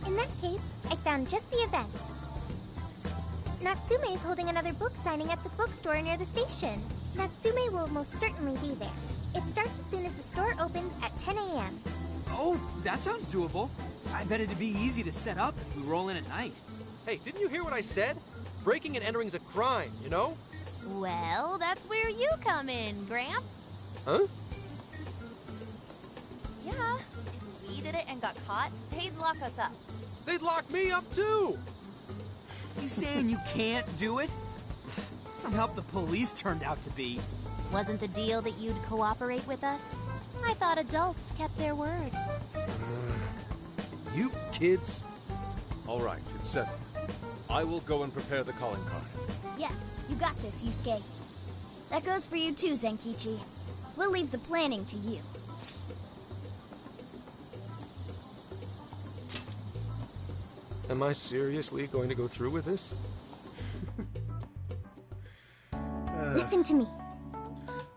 In that case, I found just the event. Natsume is holding another book signing at the bookstore near the station. Natsume will most certainly be there. It starts as soon as the store opens at 10 a.m. Oh, that sounds doable. I bet it'd be easy to set up if we roll in at night. Hey, didn't you hear what I said? Breaking and entering's a crime, you know? Well, that's where you come in, Gramps. Huh? Yeah, if we did it and got caught, they'd lock us up. They'd lock me up too! You saying you can't do it? Somehow the police turned out to be. Wasn't the deal that you'd cooperate with us? I thought adults kept their word. You kids. All right, it's settled. I will go and prepare the calling card. Yeah, you got this, Yusuke. That goes for you too, Zenkichi. We'll leave the planning to you. Am I seriously going to go through with this? Listen to me.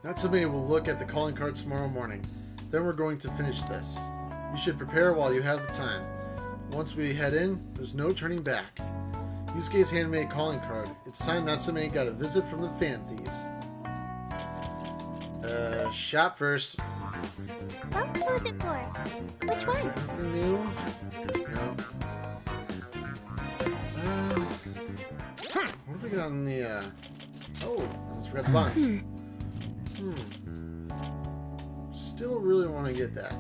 Natsume will look at the calling card tomorrow morning. Then we're going to finish this. You should prepare while you have the time. Once we head in, there's no turning back. Yusuke's handmade calling card. It's time Natsume got a visit from the fan thieves. Shop first. Oh, who's it for? Which one? Something new? No. What have we got on the, Oh, I almost forgot the box. Still really want to get that.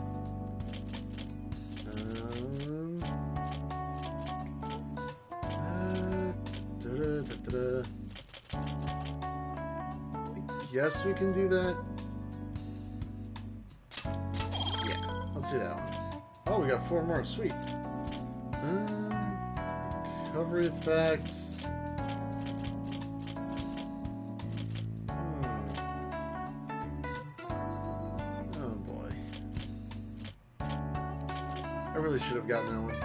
I guess we can do that. Yeah, let's do that one. Oh, we got 4 more. Sweet. Recovery effect. Oh boy. I really should have gotten that one.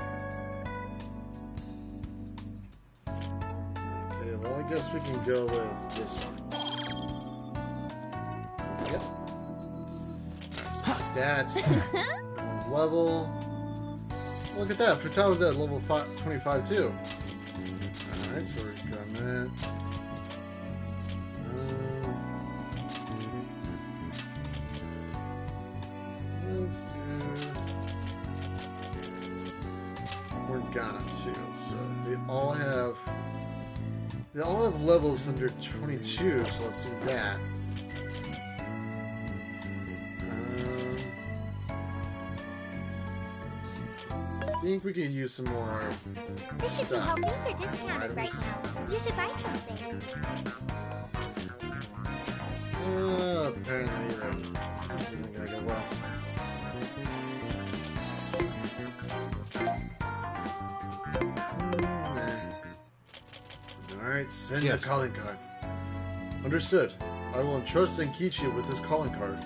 Okay, well, I guess we can go with this one. Yep. Alright, so stats. Level. Look at that. Futata's at level 25 too. Alright, so we're got that. Let's do Morgana too. So they all have levels under 22, so let's do that. I think we could use some more This should be stuff. how things are discounted right now. You should buy something. Apparently you're right. This isn't gonna go well. Alright, send the calling card. Understood. I will entrust Zenkichi with this calling card.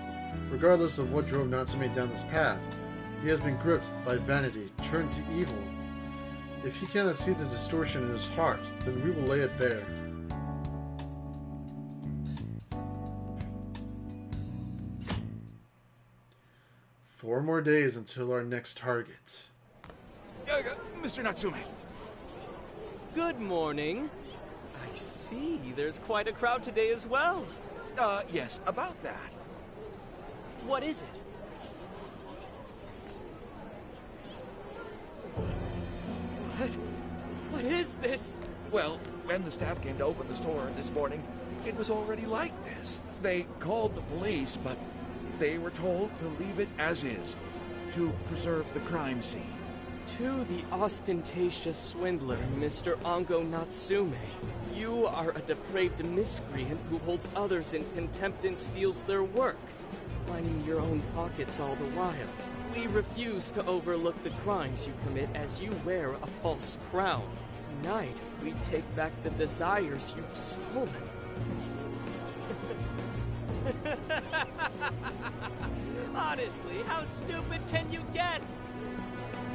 Regardless of what drove Natsume down this path, he has been gripped by vanity, turned to evil. If he cannot see the distortion in his heart, then we will lay it bare. Four more days until our next target. Mr. Natsume. Good morning. I see there's quite a crowd today as well. Yes, about that. What is it? What is this? Well, when the staff came to open the store this morning, it was already like this. They called the police, but they were told to leave it as is, to preserve the crime scene. To the ostentatious swindler, Mr. Ango Natsume. You are a depraved miscreant who holds others in contempt and steals their work, lining your own pockets all the while. We refuse to overlook the crimes you commit as you wear a false crown. Tonight, we take back the desires you've stolen. Honestly, how stupid can you get?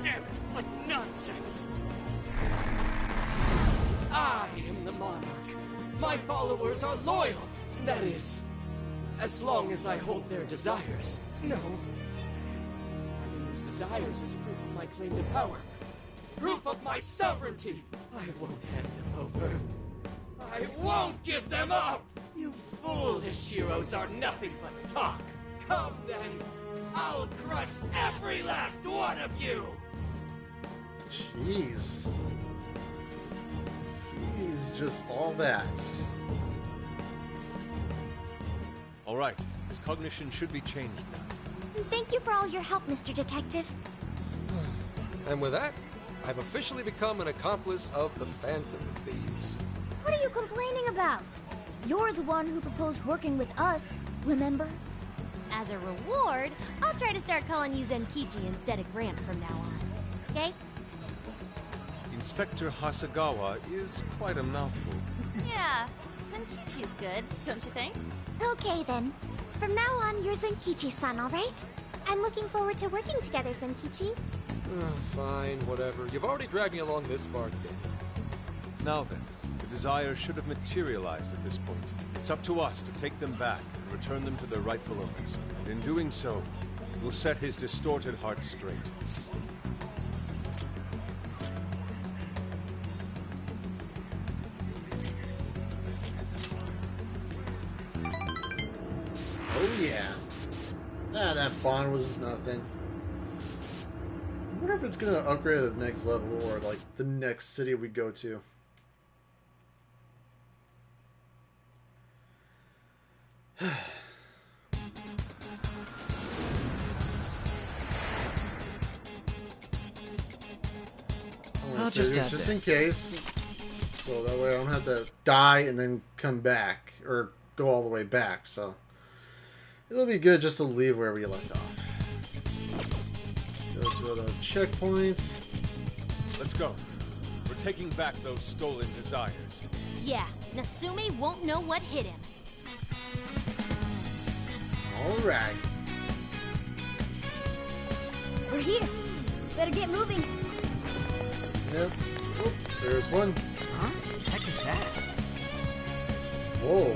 Damn it, what nonsense! I am the Monarch. My followers are loyal. That is, as long as I hold their desires. No. Having those desires is proof of my claim to power. Proof of my sovereignty. I won't hand them over. I won't give them up! You foolish heroes are nothing but talk. Come then, I'll crush every last one of you! Jeez. He's just all that. All right, his cognition should be changed now. Thank you for all your help, Mr. Detective. And with that, I've officially become an accomplice of the Phantom Thieves. What are you complaining about? You're the one who proposed working with us, remember? As a reward, I'll try to start calling you Zenkichi instead of Gramps from now on. Okay? Inspector Hasagawa is quite a mouthful. Yeah, Zenkichi's good, don't you think? Okay then. From now on, you're Zenkichi-san, alright? I'm looking forward to working together, Zenkichi. Fine, whatever. You've already dragged me along this far today. Now then, the desires should have materialized at this point. It's up to us to take them back and return them to their rightful owners. And in doing so, we'll set his distorted heart straight. Oh yeah. Ah, that bond was nothing. I wonder if it's gonna upgrade to the next level or like the next city we go to. I'll just add just this. in case, so that way I don't have to die and then come back or go all the way back. So it'll be good just to leave wherever you left off. Go to the checkpoints. Let's go. We're taking back those stolen desires. Yeah, Natsume won't know what hit him. All right. We're here. Better get moving. Yep. Oh, there's one. Huh? What the heck is that? Whoa.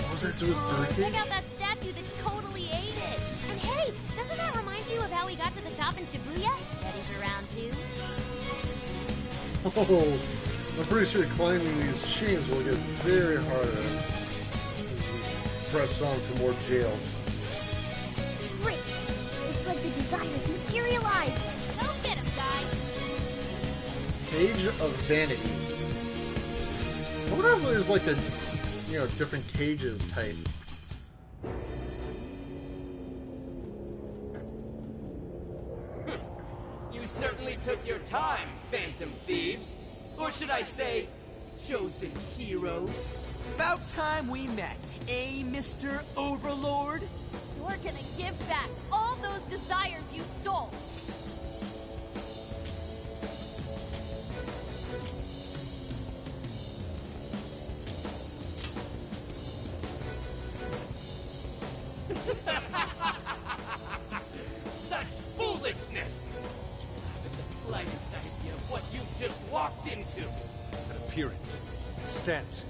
What was that to his Check birthday? out that statue that totally ate it. And hey, doesn't that remind you of how we got to the top in Shibuya? Ready for round 2? Oh, I'm pretty sure climbing these chains will get very hard as we press on for more jails. Great. Looks like the desires materialize. Go get him, guys. Cage of Vanity. I wonder if there's like a, different cages type. You certainly took your time, Phantom Thieves. Or should I say, chosen heroes. About time we met, eh, Mr. Overlord? You're gonna give back all those desires you stole. Such foolishness! I haven't the slightest idea of what you've just walked into. An appearance. Its stance.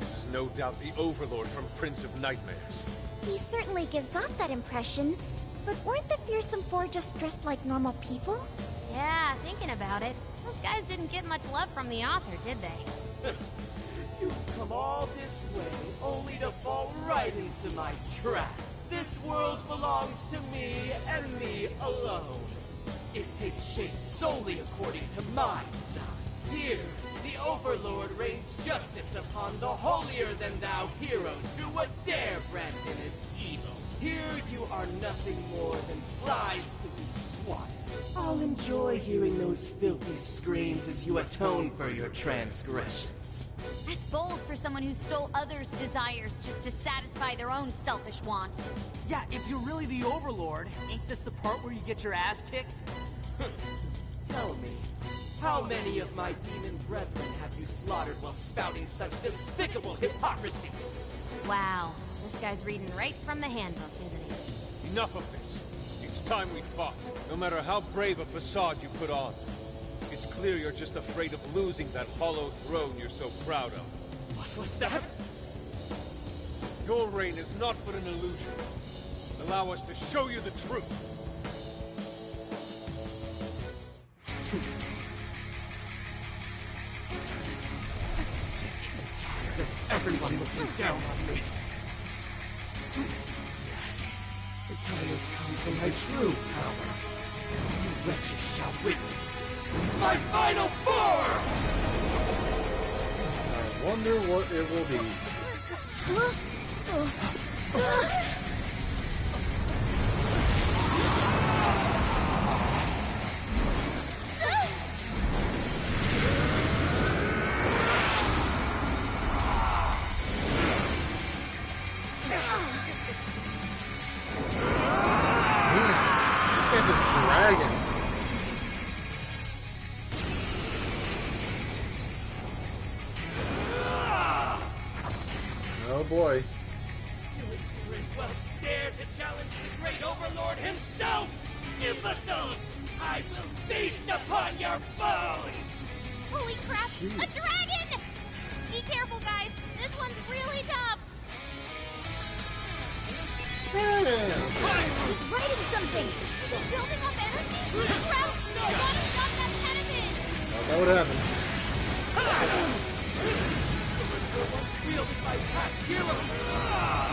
This is no doubt the Overlord from Prince of Nightmares. He certainly gives off that impression. But weren't the Fearsome Four just dressed like normal people? Yeah, thinking about it, those guys didn't get much love from the author, did they? You've come all this way only to fall right into my trap. This world belongs to me and me alone. It takes shape solely according to my design. Here, the Overlord rains justice upon the holier-than-thou heroes who would dare brand him as evil. Here you are nothing more than flies to be swatted. I'll enjoy hearing those filthy screams as you atone for your transgressions. That's bold for someone who stole others' desires just to satisfy their own selfish wants. Yeah, if you're really the Overlord, ain't this the part where you get your ass kicked? Tell me, how many of my demon brethren have you slaughtered while spouting such despicable hypocrisies? Wow, this guy's reading right from the handbook, isn't he? Enough of this. It's time we fought. No matter how brave a facade you put on. It's clear you're just afraid of losing that hollow throne you're so proud of. What was that? Your reign is not but an illusion. Allow us to show you the truth. I'm sick and tired of everyone looking down on me. Yes, the time has come for my true power. You wretches shall witness my final form! I wonder what it will be. This guy's a dragon. Oh boy. You won't dare to challenge the great overlord himself! Imbeciles! I will feast upon your bones! Holy crap! Jeez. A dragon! Be careful, guys. This one's really tough. He's writing something. Is it building up energy? Crap! We gotta stop that cannabis! That would happen. Swords were once wielded by past heroes!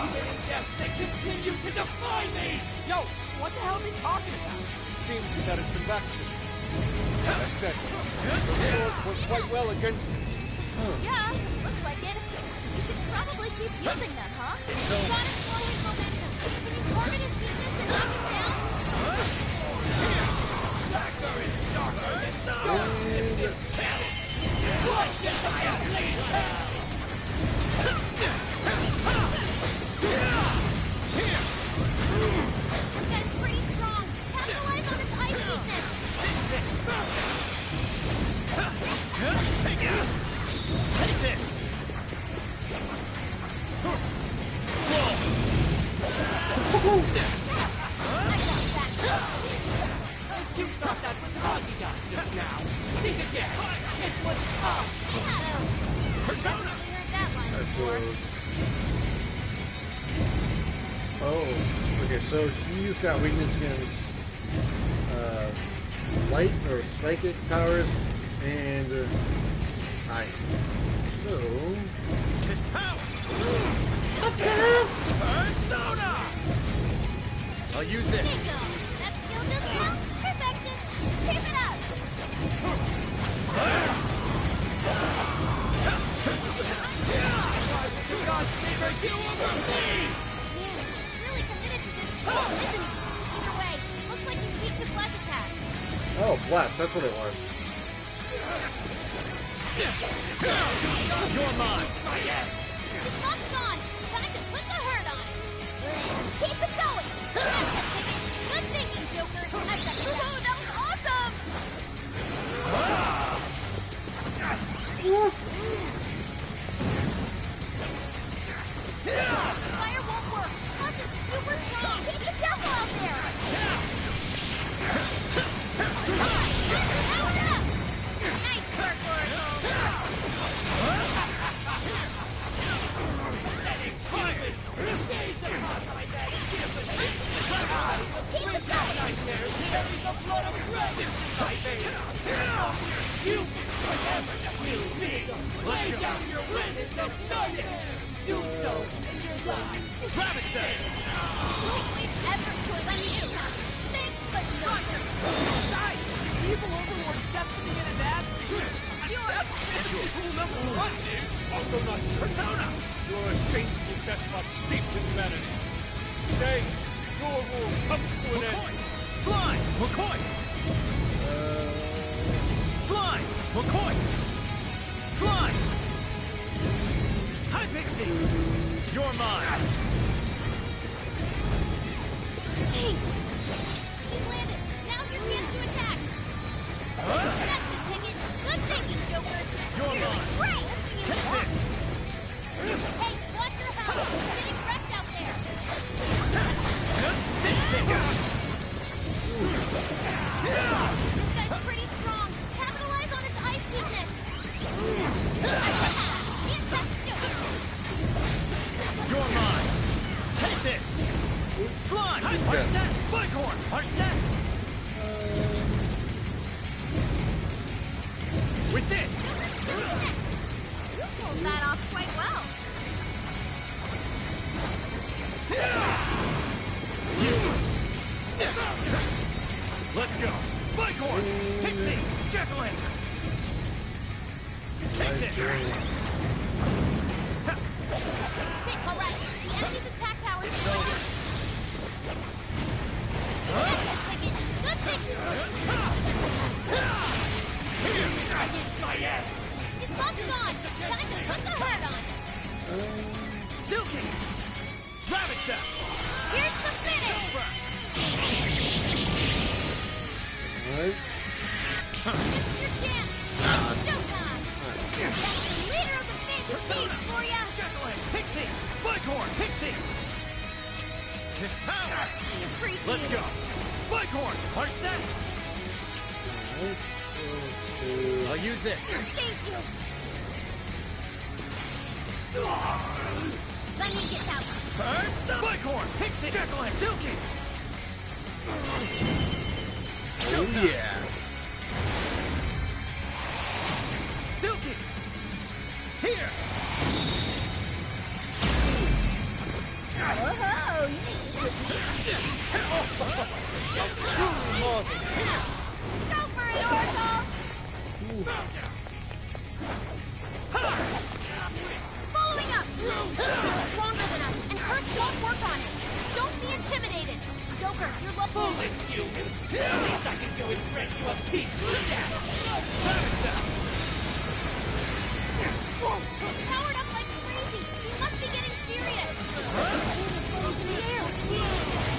Even in death, they continue to defy me! Yo, what the hell's he talking about? Seems he's added some backstory. That said, those swords work quite well against him. Yeah, looks like it. We should probably keep using them, huh? So- We gotta slow his momentum. Can you target his weakness and knock him down? Darker and darker than darkness itself! What does I unleash hell? This guy's pretty strong. Capitalize on its ice weakness. Take this! You thought that was Agita just now! Think again! It was up! Persona! Definitely heard that line before. Oh, okay, so he's got weakness against light or psychic powers and ice. So, His power! Persona! I'll use this. Bingo! That skill just count? Perfection! Keep it up! God's favor you over me! Man, he's really committed to this pull, isn't he? Either way, looks like he's weak to bless attacks. oh, bless, that's what it was. You're mine! His luck's gone. Time to put the hurt on him. Let's keep it going. That's a ticket. Good thinking, Joker. That's a whoa, that was awesome! Fire won't work. Plus, it's super strong. Keep it careful out there. Power up. Nice work, Oracle. Gaze upon my magnificence! I will bring your nightmares, carry the blood of dragons in my veins! You will never defeat me! Lay down your witness and sign it! Do so in your lives! Rabbit set! We've ever chosen you. Thanks, but not Besides, the evil overlord's destined to get his ass beat. That's fantasy rule number 1, dude. Octonauts, Persona! You're a shameful despot steeped in vanity. Today, your rule comes to an end. Slime! McCoy! Slime! McCoy! Slime! Hi, Pixie! You're mine! Thanks. He's landed. Now's your chance to attack. That's the ticket. Good thinking, Joker. You're mine! Great. Take this! Hey, watch your health. It's getting wrecked out there. This thing! This guy's pretty strong. Capitalize on its ice weakness. The attack, Joker. You're mine! Take this! Slime! Hard set! Buckhorn! Hard set! With this! You pulled that off quite well. Useless! Let's go! Silky! Ravage them! Here's the finish! Alright. This is your chance! Showtime! That's the leader of the Phantom Team for ya! Jackalance! Pixie! Bighorn! Pixie! His power! We appreciate Let's go! Bighorn! Are set! I'll use this. Thank you! Let me get that one! First, Bighorn! Pixie! Jackalance! Silky! Oh yeah. Silky! Here! Whoa! Go for it, Oracle! Following up! You're stronger than us, and Curse won't work on it. Don't be intimidated. Joker, you're local. Foolish humans! The least I can do is shred you a piece to death! Savage them! Whoa! He's powered up like crazy. He must be getting serious. He's in the air.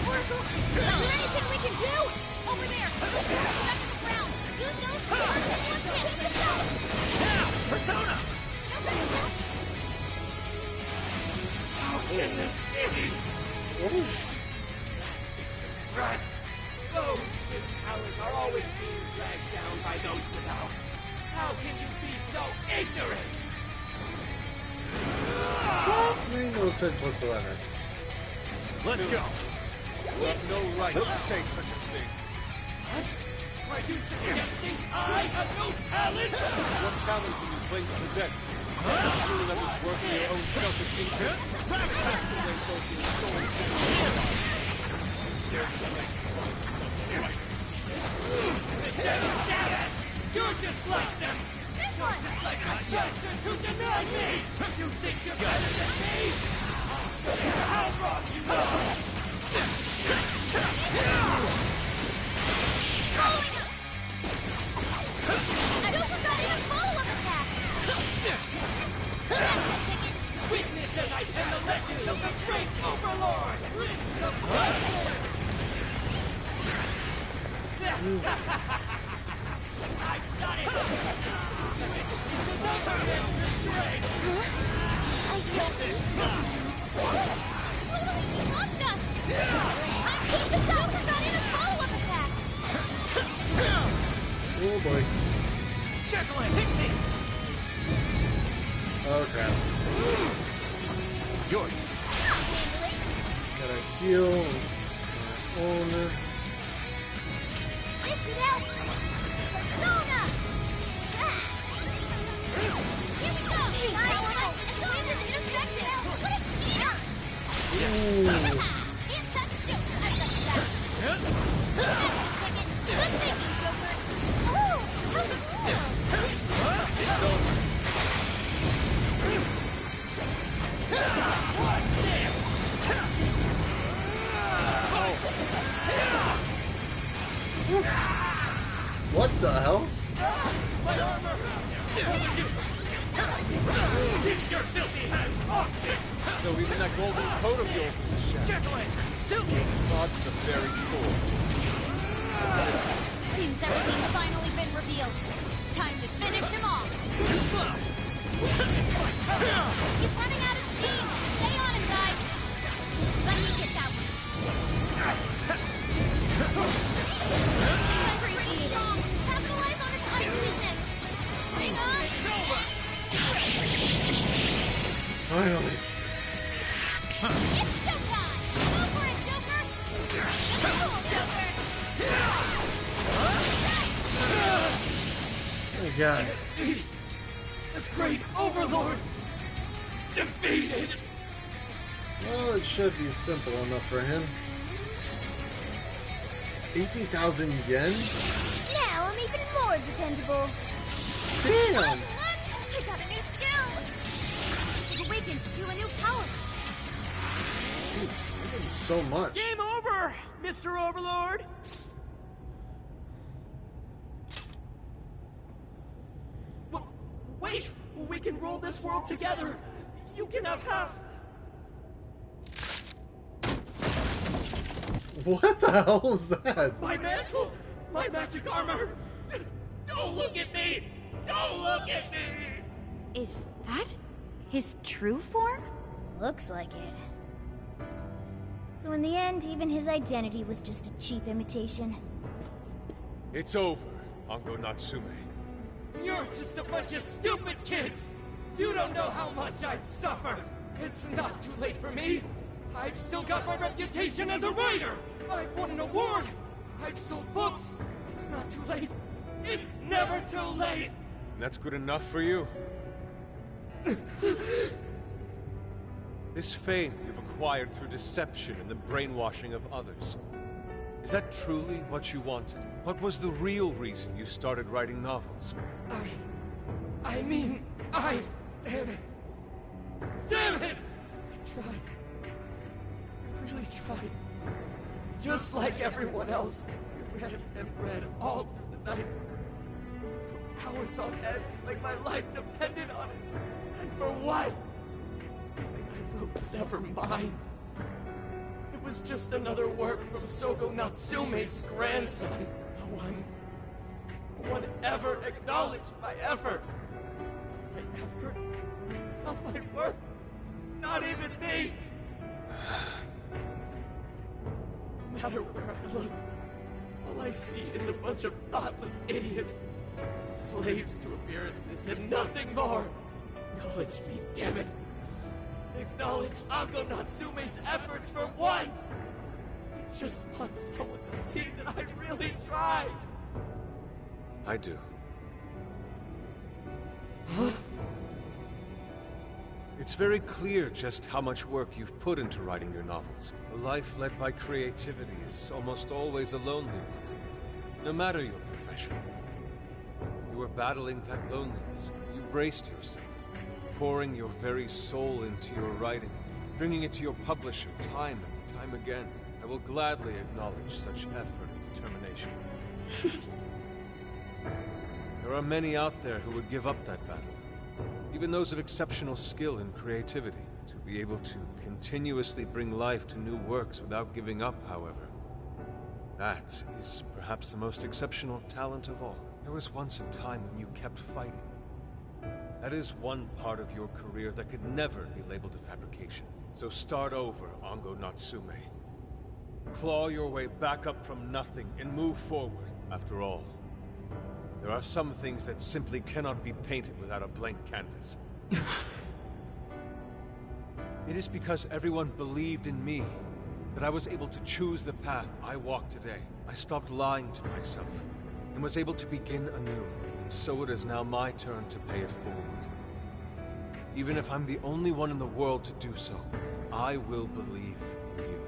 Oracle, is there anything we can do? Over there. Stuck in the ground. Use those powers and one hit. Now! Persona! How can this be? Plastic rats! Those with talent are always being dragged down by those without. How can you be so ignorant? Made no sense whatsoever. Let's go! You have no right to say such a thing. What? Are you suggesting I have no talent? What talent do you claim to possess? Feeling others work for your own selfish interests? Ravage them! They both in souls. You're just like them! This one! Just like my bastards who denied me! You think you're better than me? How wrong you are! Following up! I don't forgot a follow-up attack! That's the ticket! Witness as I pen the legends of the great Overlord! Prince of Blood! I've done it! This is over, Mr. Drake! I don't think so. Totally blocked us! I think the Joker got in a follow-up attack! Oh boy. Jackalance! Pixie! Oh crap. Yours! Gotta heal my own. This should help! Persona! Here we go! Power-up! Swing is ineffective! What a cheater! It's a Joker! I got that! That's the ticket! Good thinking, Joker! Oh! How's it feel? It's over. Watch this! What the hell? My armor! Keep your filthy hands off me! So even that golden coat of yours was a shadow. Jackalance! Silky! God's the very core. Seems everything's finally been revealed. Time to finish him off. Too slow! He's running out of steam. Stay on him, guys. Let me get that one. Appreciate it. Capitalize on its unweakness. Hang on. It's over! Finally. It's showtime. Go for it, Joker. Cool, Joker. Oh god. The great Overlord! Defeated! Well, it should be simple enough for him. 18,000 yen? Now I'm even more dependable. Damn! Look! I got a new skill. It awakens to a new power. Jeez, I did so much. Game over, Mr. Overlord! Wait! We can rule this world together! You You can have half. What the hell was that? My mantle! My magic armor! Don't look at me! Don't look at me! Is that his true form? Looks like it. So in the end, even his identity was just a cheap imitation. It's over, Ango Natsume. You're just a bunch of stupid kids! You don't know how much I've suffered! It's not too late for me! I've still got my reputation as a writer! I've won an award! I've sold books! It's not too late! It's never too late! That's good enough for you? This fame you've acquired through deception and the brainwashing of others. Is that truly what you wanted? What was the real reason you started writing novels? I mean, damn it! Damn it! I tried. I really tried. Just like everyone else, I read and read all through the night. Hours on end, like my life depended on it. And for what? Nothing I wrote was ever mine. It was just another work from Sogo Natsume's grandson. No one ever acknowledged my effort. My effort? Not my work. Not even me. No matter where I look, all I see is a bunch of thoughtless idiots. Slaves to appearances and nothing more. Acknowledge me, damn it. Acknowledge Ango Natsume's efforts for once. I just want someone to see that I really tried. I do. Huh? It's very clear just how much work you've put into writing your novels. A life led by creativity is almost always a lonely one, no matter your profession. You were battling that loneliness. You braced yourself, pouring your very soul into your writing, bringing it to your publisher time and time again. I will gladly acknowledge such effort and determination. There are many out there who would give up that battle. Even those of exceptional skill and creativity. To be able to continuously bring life to new works without giving up, however, that is perhaps the most exceptional talent of all. There was once a time when you kept fighting. That is one part of your career that could never be labeled a fabrication. So start over, Ango Natsume. Claw your way back up from nothing and move forward. After all, there are some things that simply cannot be painted without a blank canvas. It is because everyone believed in me that I was able to choose the path I walk today. I stopped lying to myself and was able to begin anew. And so it is now my turn to pay it forward. Even if I'm the only one in the world to do so, I will believe in you.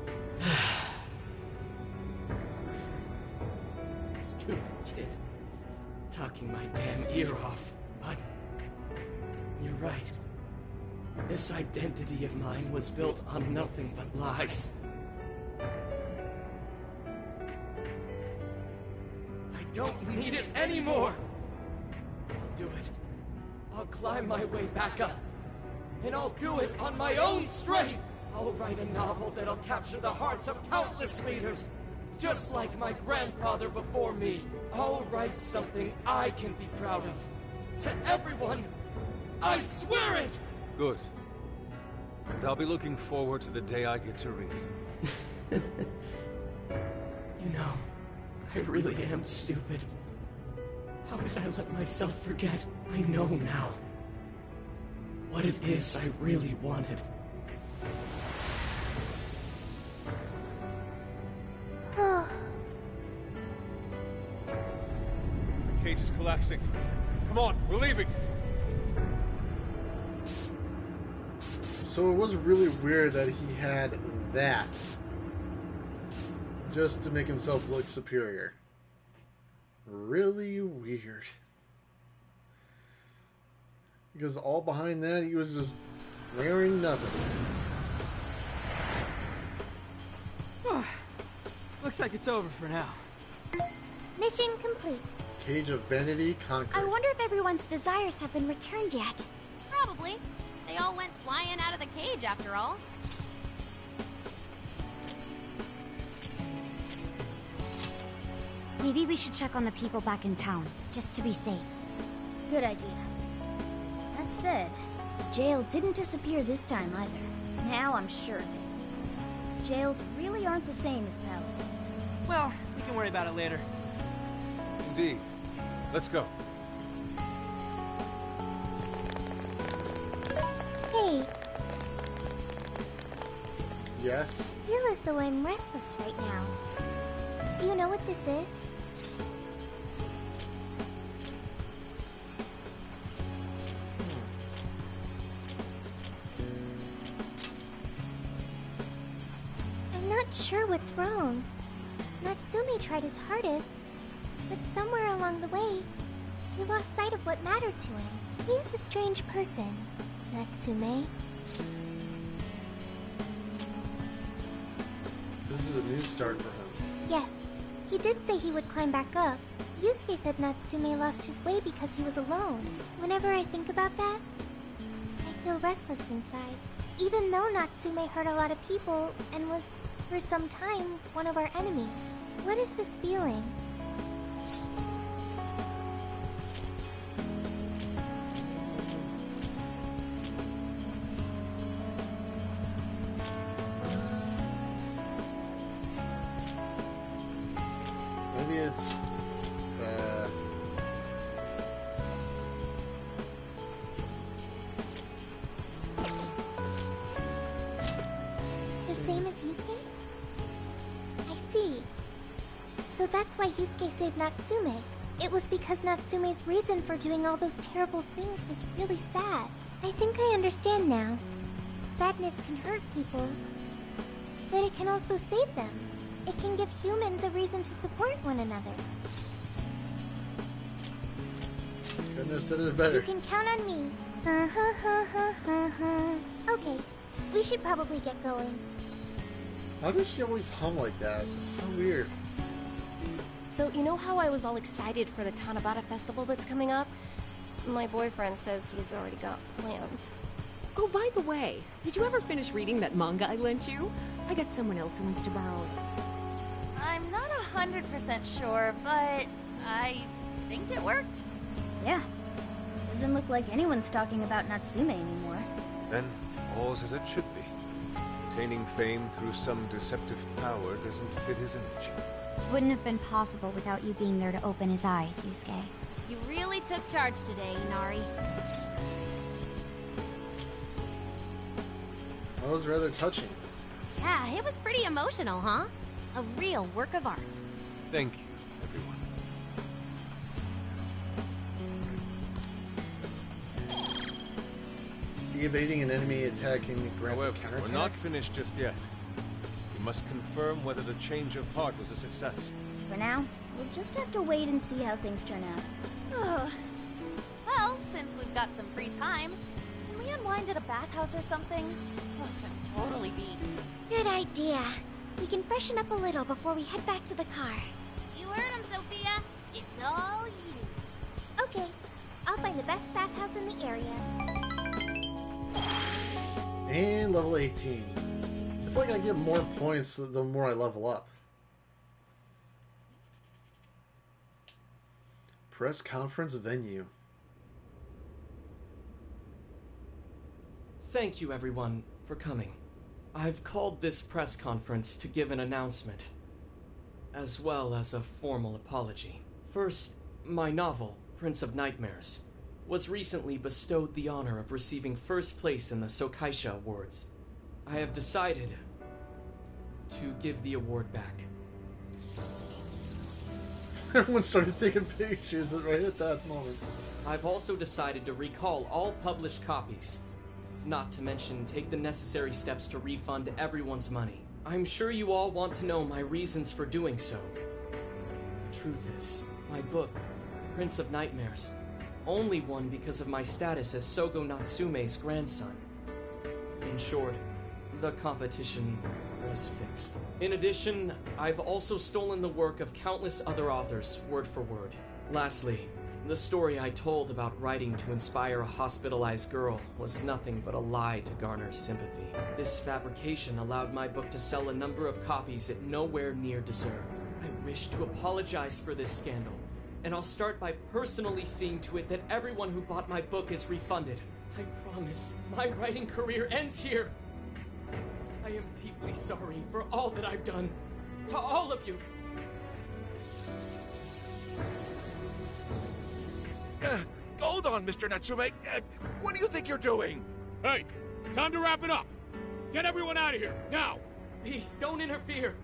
Stupid kid. Talking my damn ear off, but you're right. This identity of mine was built on nothing but lies. I don't need it anymore! I'll do it. I'll climb my way back up. And I'll do it on my own strength! I'll write a novel that'll capture the hearts of countless readers, just like my grandfather before me. I'll write something I can be proud of. To everyone, I swear it! Good. And I'll be looking forward to the day I get to read it. You know, I really am stupid. How did I let myself forget? I know now what it is I really wanted. The cage is collapsing. Come on, we're leaving! So it was really weird that he had that just to make himself look superior. Really weird. Because all behind that, he was just wearing nothing. Looks like it's over for now. Mission complete. Cage of Vanity conquered. I wonder if everyone's desires have been returned yet. Probably. They all went flying out of the cage after all. Maybe we should check on the people back in town, just to be safe. Good idea. That said, jail didn't disappear this time either. Now I'm sure of it. Jails really aren't the same as palaces. Well, we can worry about it later. Indeed. Let's go. Hey, Yes. I feel as though I'm restless right now. Do you know what this is? I'm not sure what's wrong. Natsume tried his hardest, but somewhere along the way, he lost sight of what mattered to him. He is a strange person, Natsume. This is a new start for him. Yes, he did say he would climb back up. Yusuke said Natsume lost his way because he was alone. Whenever I think about that, I feel restless inside. Even though Natsume hurt a lot of people and was, for some time, one of our enemies. What is this feeling? Maybe it's... The same as Yusuke? I see. So that's why Yusuke saved Natsume. It was because Natsume's reason for doing all those terrible things was really sad. I think I understand now. Sadness can hurt people, but it can also save them. It can give humans a reason to support one another. Couldn't have said it better. You can count on me. Okay, we should probably get going. How does she always hum like that? It's so weird. So, you know how I was all excited for the Tanabata festival that's coming up? My boyfriend says he's already got plans. Oh, by the way, did you ever finish reading that manga I lent you? I got someone else who wants to borrow it. I'm not 100% sure, but I think it worked. Yeah. Doesn't look like anyone's talking about Natsume anymore. Then, all's as it should be. Attaining fame through some deceptive power doesn't fit his image. This wouldn't have been possible without you being there to open his eyes, Yusuke. You really took charge today, Inari. That was rather touching. Yeah, it was pretty emotional, huh? A real work of art. Thank you, everyone. Evading an enemy attacking grants a However, counterattack. we're not finished just yet. We must confirm whether the change of heart was a success. For now, we'll just have to wait and see how things turn out. Well, since we've got some free time, can we unwind at a bathhouse or something? I'm totally beat. Good idea. We can freshen up a little before we head back to the car. You heard him, Sophia. It's all you. Okay, I'll find the best bathhouse in the area. And level 18. It's like I get more points the more I level up. Press conference venue. Thank you, everyone, for coming. I've called this press conference to give an announcement, as well as a formal apology. First, my novel, Prince of Nightmares, was recently bestowed the honor of receiving first place in the Sokaisha Awards. I have decided to give the award back. Everyone started taking pictures right at that moment. I've also decided to recall all published copies. Not to mention, take the necessary steps to refund everyone's money. I'm sure you all want to know my reasons for doing so. The truth is, my book, Prince of Nightmares, only won because of my status as Sogo Natsume's grandson. In short, the competition was fixed. In addition, I've also stolen the work of countless other authors, word for word. Lastly, The story I told about writing to inspire a hospitalized girl was nothing but a lie to garner sympathy. This fabrication allowed my book to sell a number of copies it nowhere near deserved. I wish to apologize for this scandal, and I'll start by personally seeing to it that everyone who bought my book is refunded. I promise my writing career ends here. I am deeply sorry for all that I've done. To all of you. Hold on, Mr. Natsume. What do you think you're doing? Hey, time to wrap it up. Get everyone out of here, now! Please, don't interfere.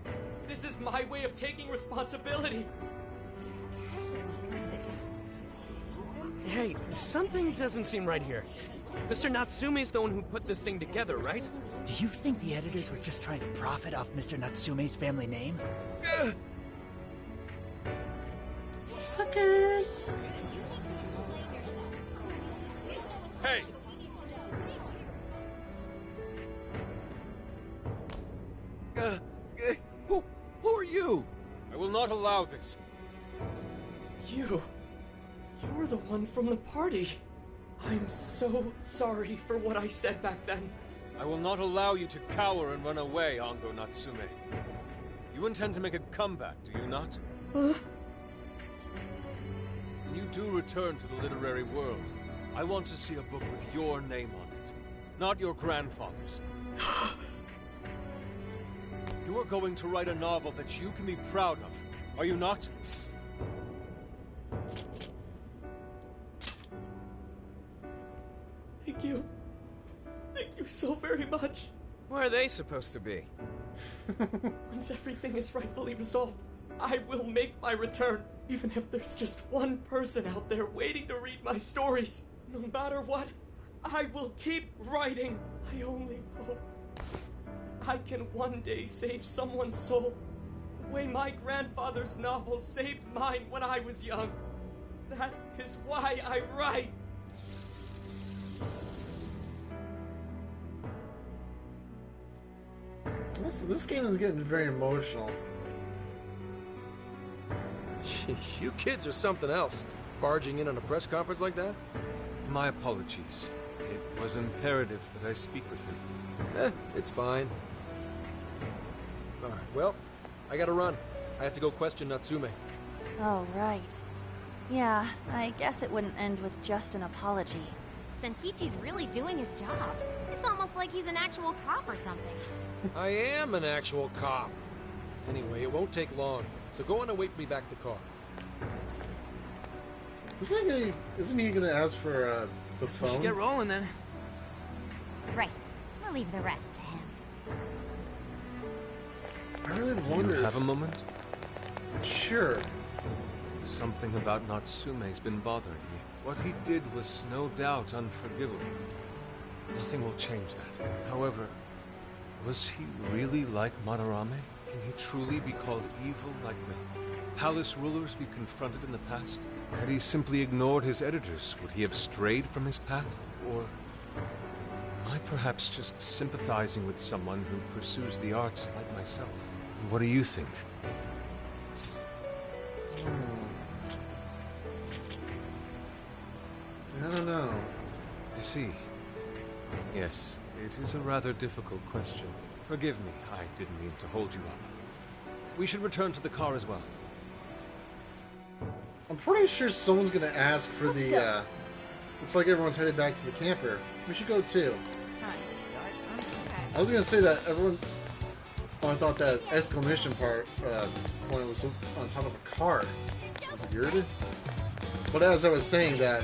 This is my way of taking responsibility. Hey, something doesn't seem right here. Mr. Natsume's the one who put this thing together, right? Do you think the editors were just trying to profit off Mr. Natsume's family name? Suckers! Hey! Who are you? I will not allow this. You're the one from the party. I'm so sorry for what I said back then. I will not allow you to cower and run away, Ango Natsume. You intend to make a comeback, do you not? When you do return to the literary world, I want to see a book with your name on it, not your grandfather's. You are going to write a novel that you can be proud of, are you not? Thank you. Thank you so very much. Where are they supposed to be? Once everything is rightfully resolved, I will make my return, even if there's just one person out there waiting to read my stories. No matter what, I will keep writing. I only hope I can one day save someone's soul, the way my grandfather's novel saved mine when I was young. That is why I write. This game is getting very emotional. Sheesh, you kids are something else. Barging in on a press conference like that? My apologies. It was imperative that I speak with him. It's fine. Alright, well, I gotta run. I have to go question Natsume. Oh, right. Yeah, I guess it wouldn't end with just an apology. Senkichi's really doing his job. It's almost like he's an actual cop or something. I am an actual cop. Anyway, it won't take long, so go on and wait for me back at the car. Isn't he gonna ask for the phone? We should get rolling then. Right. We'll leave the rest to him. I really Do wonder. you have a moment? Sure. Something about Natsume's been bothering me. What he did was no doubt unforgivable. Nothing will change that. However, was he really like Madarame? Can he truly be called evil like the palace rulers we confronted in the past? Had he simply ignored his editors, would he have strayed from his path? Or am I perhaps just sympathizing with someone who pursues the arts like myself? What do you think? I don't know. I see. Yes, it is a rather difficult question. Forgive me, I didn't mean to hold you up. We should return to the car as well. I'm pretty sure someone's gonna ask for Let's the, go. looks like everyone's headed back to the camper. We should go too. I was gonna say that everyone... Oh, I thought that exclamation point was on top of a car. Weird. But as I was saying that,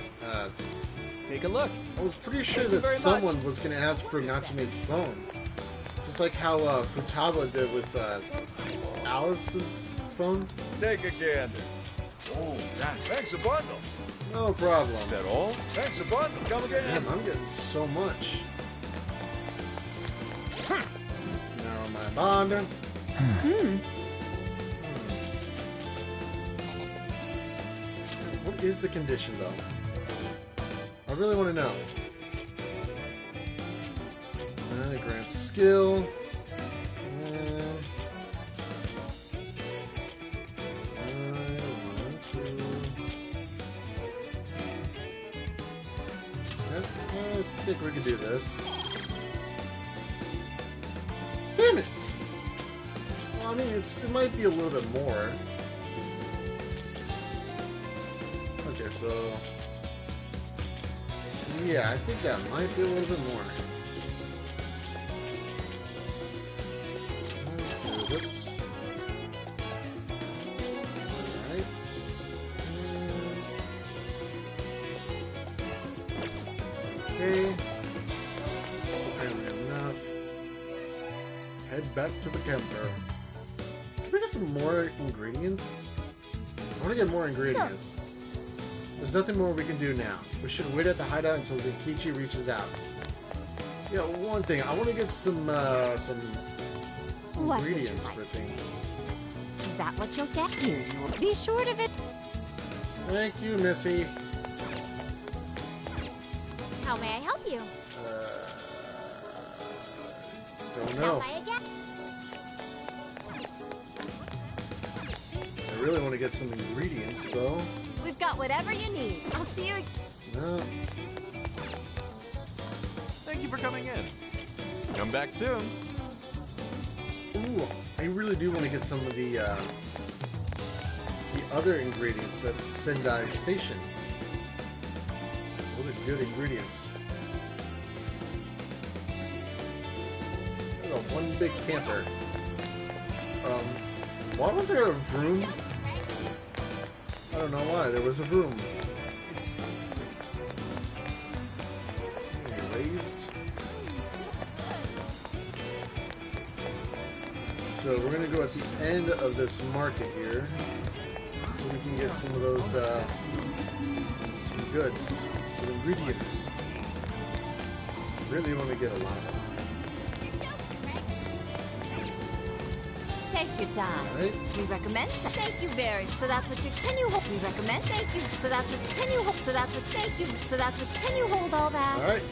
Take a look. I was pretty sure Thank you that very someone much. was gonna ask for Natsume's phone. Just like how Futaba did with Alice's phone. Take a gander. Oh, thanks a bundle. No problem. Is that all? Thanks a bundle. Come again. Damn, I'm getting so much. Now my bonder. What is the condition, though? I really want to know. Grant skill. could do this. Damn it! Well, I mean, it might be a little bit more. Okay, so... yeah, I think that might be a little bit more. Let's do this. Alright. Okay. Apparently enough. Head back to the camper. Can we get some more ingredients? I want to get more ingredients. There's nothing more we can do now. We should wait at the hideout until Zenkichi reaches out. Yeah, one thing. I want to get some ingredients for things. Is that what you'll get? Here, you will be short of it. Thank you, Missy. How may I help you? Don't know. Stop by again. I really want to get some ingredients, though. We've got whatever you need. I'll see you. No. Thank you for coming in. Come back soon. Ooh, I really do want to get some of the other ingredients at Sendai Station. Those are good ingredients. Look at one big camper. Why was there a room? I don't know why. There was a room. Anyways. So we're going to go at the end of this market here. So we can get some of those some goods, some ingredients. Really want to get a lot of them. Take your time. Right. We recommend. Thank you very. So that's what you. Can you hold? We recommend. Thank you. So that's what. Can you hold? So that's what. Thank you. So that's what. Can you hold all that? All right.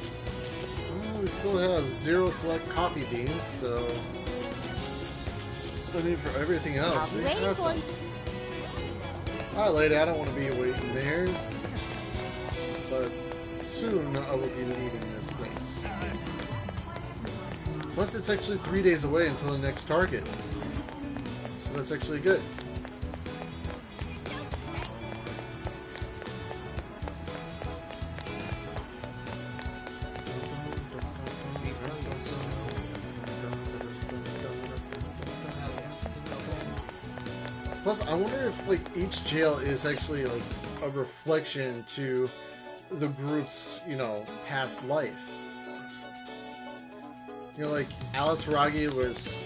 Well, we still have 0 select coffee beans, so no need for everything else. I'll be waiting for you. All right, lady. I don't want to be waiting there, but soon I will be leaving this place. Plus, it's actually 3 days away until the next target. So that's actually good. Plus, I wonder if like each jail is actually like a reflection to the group's, you know, past life. You know, like Alice Haragi was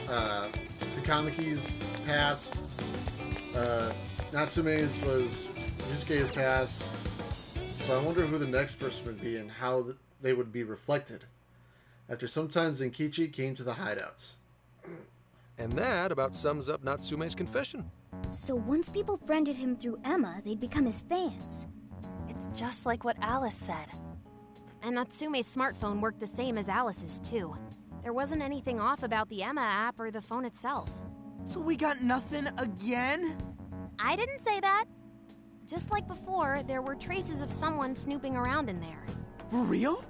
Takamiki's past, Natsume's was Yusuke's past, so I wonder who the next person would be and how they would be reflected after sometimes Zenkichi came to the hideouts. And that about sums up Natsume's confession. So once people friended him through Emma, they'd become his fans. It's just like what Alice said. And Natsume's smartphone worked the same as Alice's, too. There wasn't anything off about the Emma app or the phone itself. So we got nothing again? I didn't say that. Just like before, there were traces of someone snooping around in there. For real?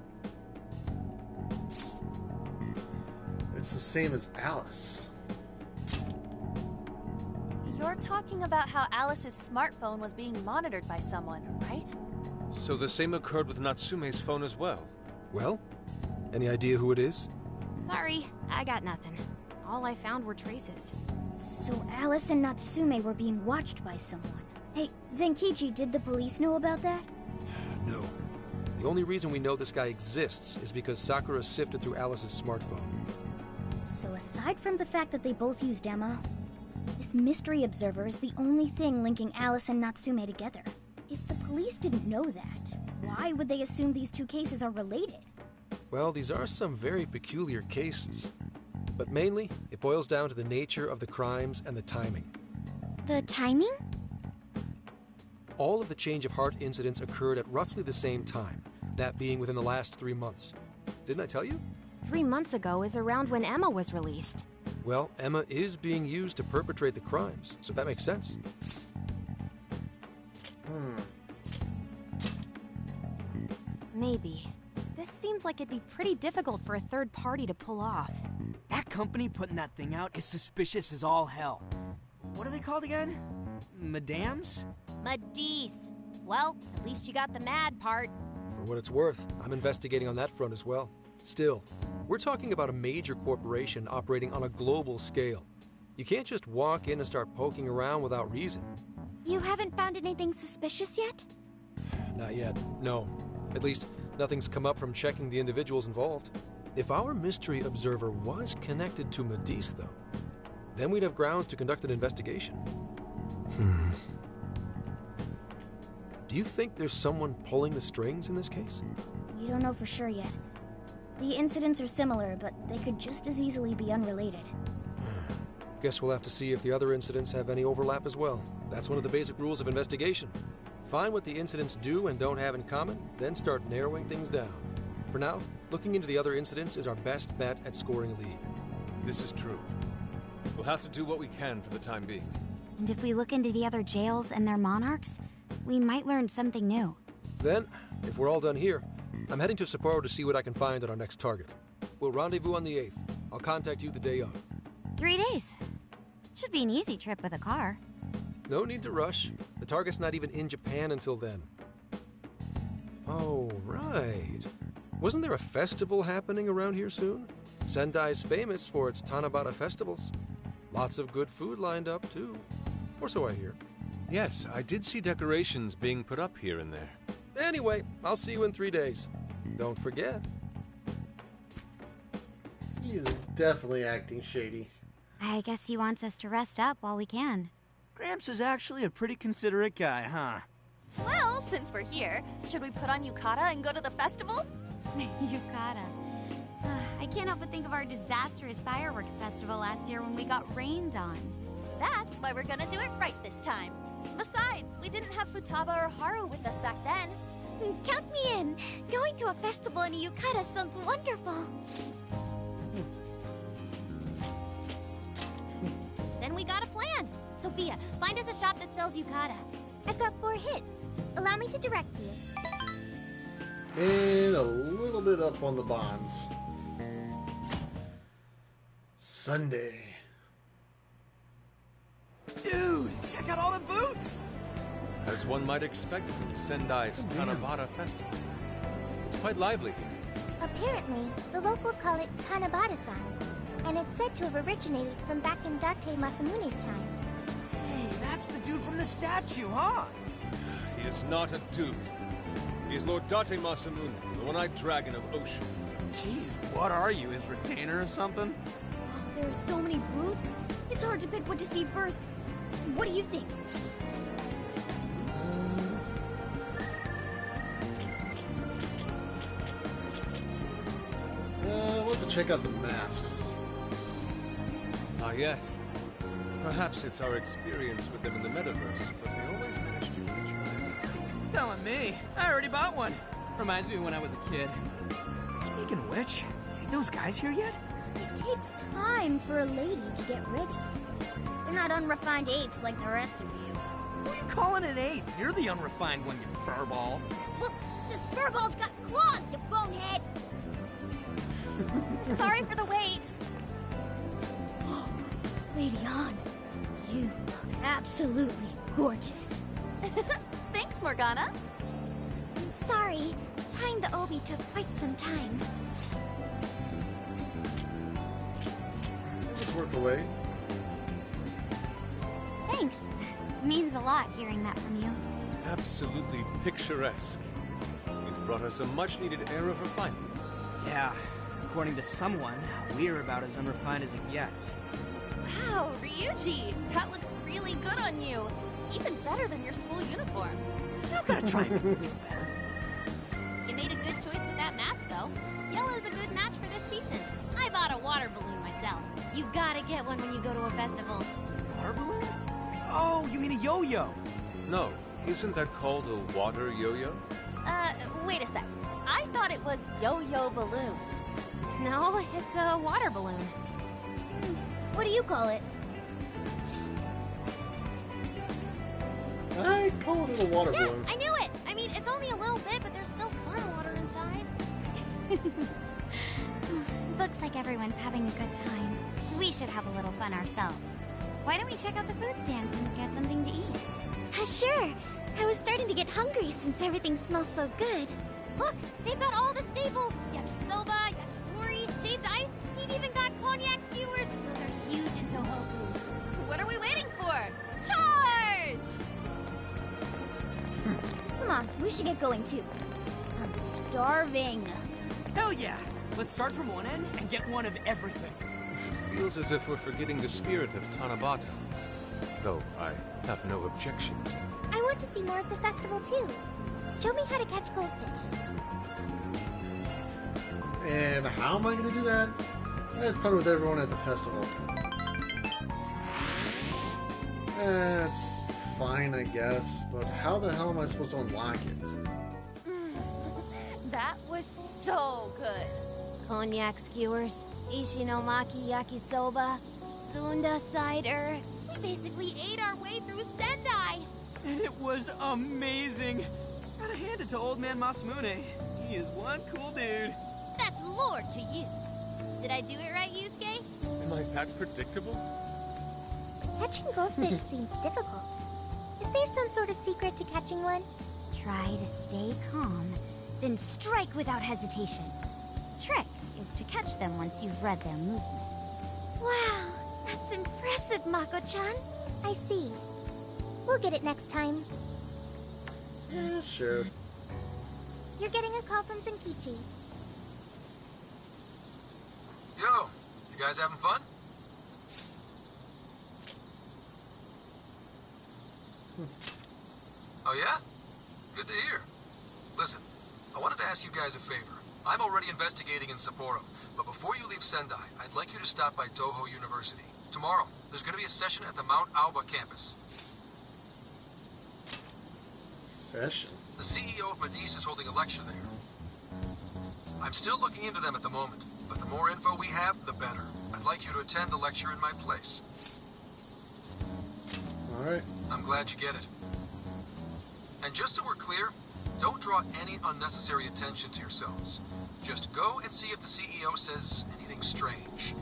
It's the same as Alice. You're talking about how Alice's smartphone was being monitored by someone, right? So the same occurred with Natsume's phone as well. Well, any idea who it is? Sorry, I got nothing. All I found were traces. So Alice and Natsume were being watched by someone. Hey, Zenkichi, did the police know about that? No. The only reason we know this guy exists is because Sakura sifted through Alice's smartphone. So aside from the fact that they both used Emma, this mystery observer is the only thing linking Alice and Natsume together. If the police didn't know that, why would they assume these two cases are related? Well, these are some very peculiar cases. But mainly, it boils down to the nature of the crimes and the timing. The timing? All of the change of heart incidents occurred at roughly the same time, that being within the last 3 months. Didn't I tell you? 3 months ago is around when Emma was released. Well, Emma is being used to perpetrate the crimes, so that makes sense. Maybe. This seems like it'd be pretty difficult for a third party to pull off. That company putting that thing out is suspicious as all hell. What are they called again? Madams? Madis. Well, at least you got the mad part. For what it's worth, I'm investigating on that front as well. Still, we're talking about a major corporation operating on a global scale. You can't just walk in and start poking around without reason. You haven't found anything suspicious yet? Not yet, no. At least, nothing's come up from checking the individuals involved. If our mystery observer was connected to Madis, though, then we'd have grounds to conduct an investigation. Do you think there's someone pulling the strings in this case? We don't know for sure yet. The incidents are similar, but they could just as easily be unrelated. Guess we'll have to see if the other incidents have any overlap as well. That's one of the basic rules of investigation. Find what the incidents do and don't have in common, then start narrowing things down. For now, looking into the other incidents is our best bet at scoring a lead. This is true. We'll have to do what we can for the time being. And if we look into the other jails and their monarchs, we might learn something new. Then, if we're all done here, I'm heading to Sapporo to see what I can find at our next target. We'll rendezvous on the 8th. I'll contact you the day of. 3 days. Should be an easy trip with a car. No need to rush. The target's not even in Japan until then. Oh, right. Wasn't there a festival happening around here soon? Sendai's famous for its Tanabata festivals. Lots of good food lined up, too. Or so I hear. Yes, I did see decorations being put up here and there. Anyway, I'll see you in 3 days. Don't forget. He is definitely acting shady. I guess he wants us to rest up while we can. Gramps is actually a pretty considerate guy, huh? Well, since we're here, should we put on yukata and go to the festival? Yukata. I can't help but think of our disastrous fireworks festival last year when we got rained on. That's why we're gonna do it right this time. Besides, we didn't have Futaba or Haru with us back then. Count me in! Going to a festival in a yukata sounds wonderful! Then we got a plan. Sophia, find us a shop that sells yukata. I've got 4 hits. Allow me to direct you. And a little bit up on the bonds. Sunday. Dude, check out all the boots! As one might expect from Sendai's Tanabata Festival. It's quite lively here. Apparently, the locals call it Tanabata-san, and it's said to have originated from back in Date Masamune's time. Hey, that's the dude from the statue, huh? He is not a dude. He is Lord Date Masamune, the one-eyed dragon of Ocean. Jeez, what are you, his retainer or something? Oh, there are so many booths. It's hard to pick what to see first. What do you think? I want to check out the masks. Ah, yes. Perhaps it's our experience with them in the metaverse, but they always manage to catch my eye. Telling me. I already bought one. Reminds me of when I was a kid. Speaking of which, ain't those guys here yet? It takes time for a lady to get ready. They're not unrefined apes like the rest of you. Who are you calling an ape? You're the unrefined one, you furball. Well, this furball's got claws, you bonehead! Sorry for the wait. Lady Han, you look absolutely gorgeous. Thanks, Morgana. Sorry, tying the obi took quite some time. It's worth the wait. Thanks. Means a lot hearing that from you. Absolutely picturesque. You've brought us a much-needed air of refinement. Yeah, according to someone, we're about as unrefined as it gets. Wow, Ryuji, that looks really good on you. Even better than your school uniform. I'm gonna try and make it better. You made a good choice with that mask, though. Yellow's a good match for this season. I bought a water balloon myself. You gotta get one when you go to a festival. Water balloon? Oh, you mean a yo-yo? No, isn't that called a water yo-yo? Wait a sec. I thought it was yo-yo balloon. No, it's a water balloon. What do you call it? I called it a water balloon. I knew it! I mean, it's only a little bit, but there's still some water inside. Looks like everyone's having a good time. We should have a little fun ourselves. Why don't we check out the food stands and get something to eat? Sure. I was starting to get hungry since everything smells so good. Look, they've got all the staples. Yakisoba, yakitori, shaved ice. They've even got cognac skewers. Those are huge in Tohoku. What are we waiting for? Charge! Come on, we should get going too. I'm starving. Hell yeah! Let's start from one end and get one of everything. It feels as if we're forgetting the spirit of Tanabata. Though I have no objections. I want to see more of the festival too. Show me how to catch goldfish. And how am I going to do that? I had fun with everyone at the festival. That's fine, I guess. But how the hell am I supposed to unlock it? That was so good. Cognac skewers, ishinomaki yakisoba, zunda cider. We basically ate our way through Sendai. And it was amazing. Gotta hand it to old man Masamune. He is one cool dude. That's lore to you. Did I do it right, Yusuke? Am I that predictable? Catching goldfish seems difficult. Is there some sort of secret to catching one? Try to stay calm, then strike without hesitation. Trick is to catch them once you've read their movements. Wow, that's impressive, Mako-chan. I see. We'll get it next time. Yeah, sure. You're getting a call from Zenkichi. Yo, you guys having fun? Oh yeah? Good to hear. Listen, I wanted to ask you guys a favor. I'm already investigating in Sapporo, but before you leave Sendai, I'd like you to stop by Toho University. Tomorrow, there's going to be a session at the Mount Aoba campus. Session? The CEO of Medice is holding a lecture there. I'm still looking into them at the moment, but the more info we have, the better. I'd like you to attend the lecture in my place. Alright. I'm glad you get it. And just so we're clear, don't draw any unnecessary attention to yourselves. Just go and see if the CEO says anything strange.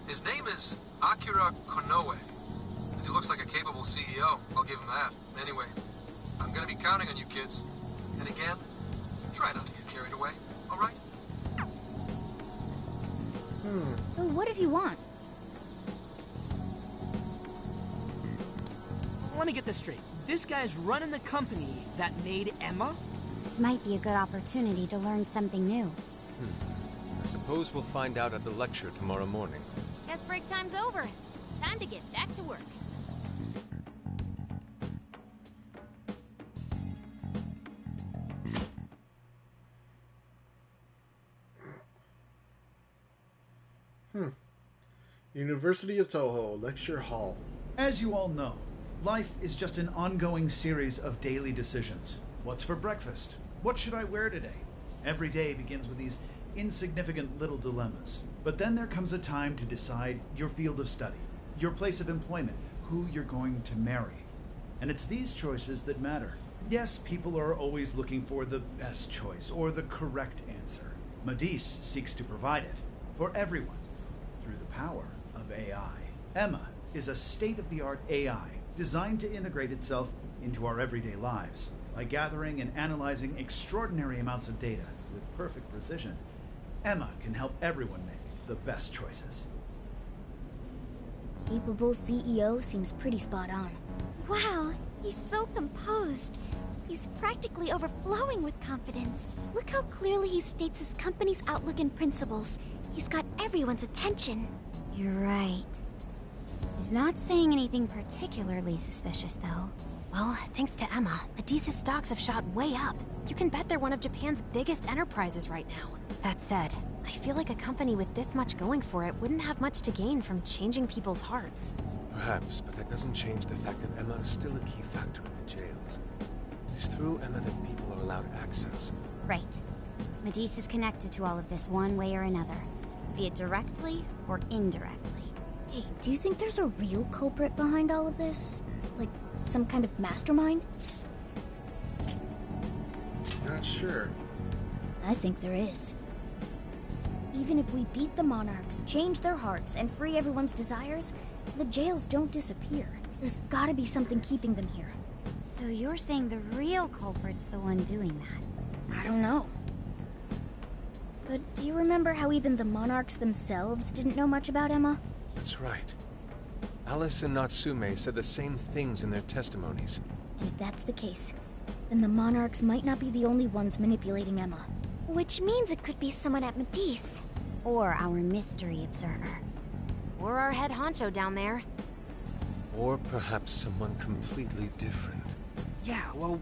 His name is Akira Konoe, and he looks like a capable CEO. I'll give him that. Anyway, I'm gonna be counting on you kids. And again, try not to get carried away, all right? So what did he want? Let me get this straight. This guy's running the company that made Emma? This might be a good opportunity to learn something new. I suppose we'll find out at the lecture tomorrow morning. Guess break time's over. Time to get back to work. University of Toho, Lecture Hall. As you all know, life is just an ongoing series of daily decisions. What's for breakfast? What should I wear today? Every day begins with these insignificant little dilemmas. But then there comes a time to decide your field of study, your place of employment, who you're going to marry. And it's these choices that matter. Yes, people are always looking for the best choice or the correct answer. Medice seeks to provide it for everyone through the power of AI. Emma is a state-of-the-art AI designed to integrate itself into our everyday lives. By gathering and analyzing extraordinary amounts of data with perfect precision, Emma can help everyone make the best choices. Capable CEO seems pretty spot on. Wow, he's so composed. He's practically overflowing with confidence. Look how clearly he states his company's outlook and principles. He's got everyone's attention. You're right. He's not saying anything particularly suspicious, though. Well, thanks to Emma, Medice's stocks have shot way up. You can bet they're one of Japan's biggest enterprises right now. That said, I feel like a company with this much going for it wouldn't have much to gain from changing people's hearts. Perhaps, but that doesn't change the fact that Emma is still a key factor in the jails. It's through Emma that people are allowed access. Right. Medice is connected to all of this one way or another, be it directly or indirectly. Hey, do you think there's a real culprit behind all of this? Like, some kind of mastermind? Not sure. I think there is. Even if we beat the Monarchs, change their hearts, and free everyone's desires, the jails don't disappear. There's gotta be something keeping them here. So you're saying the real culprit's the one doing that? I don't know. But do you remember how even the Monarchs themselves didn't know much about Emma? That's right. Alice and Natsume said the same things in their testimonies. And if that's the case, then the Monarchs might not be the only ones manipulating Emma. Which means it could be someone at Matisse. Or our mystery observer. Or our head honcho down there. Or perhaps someone completely different. Yeah, well,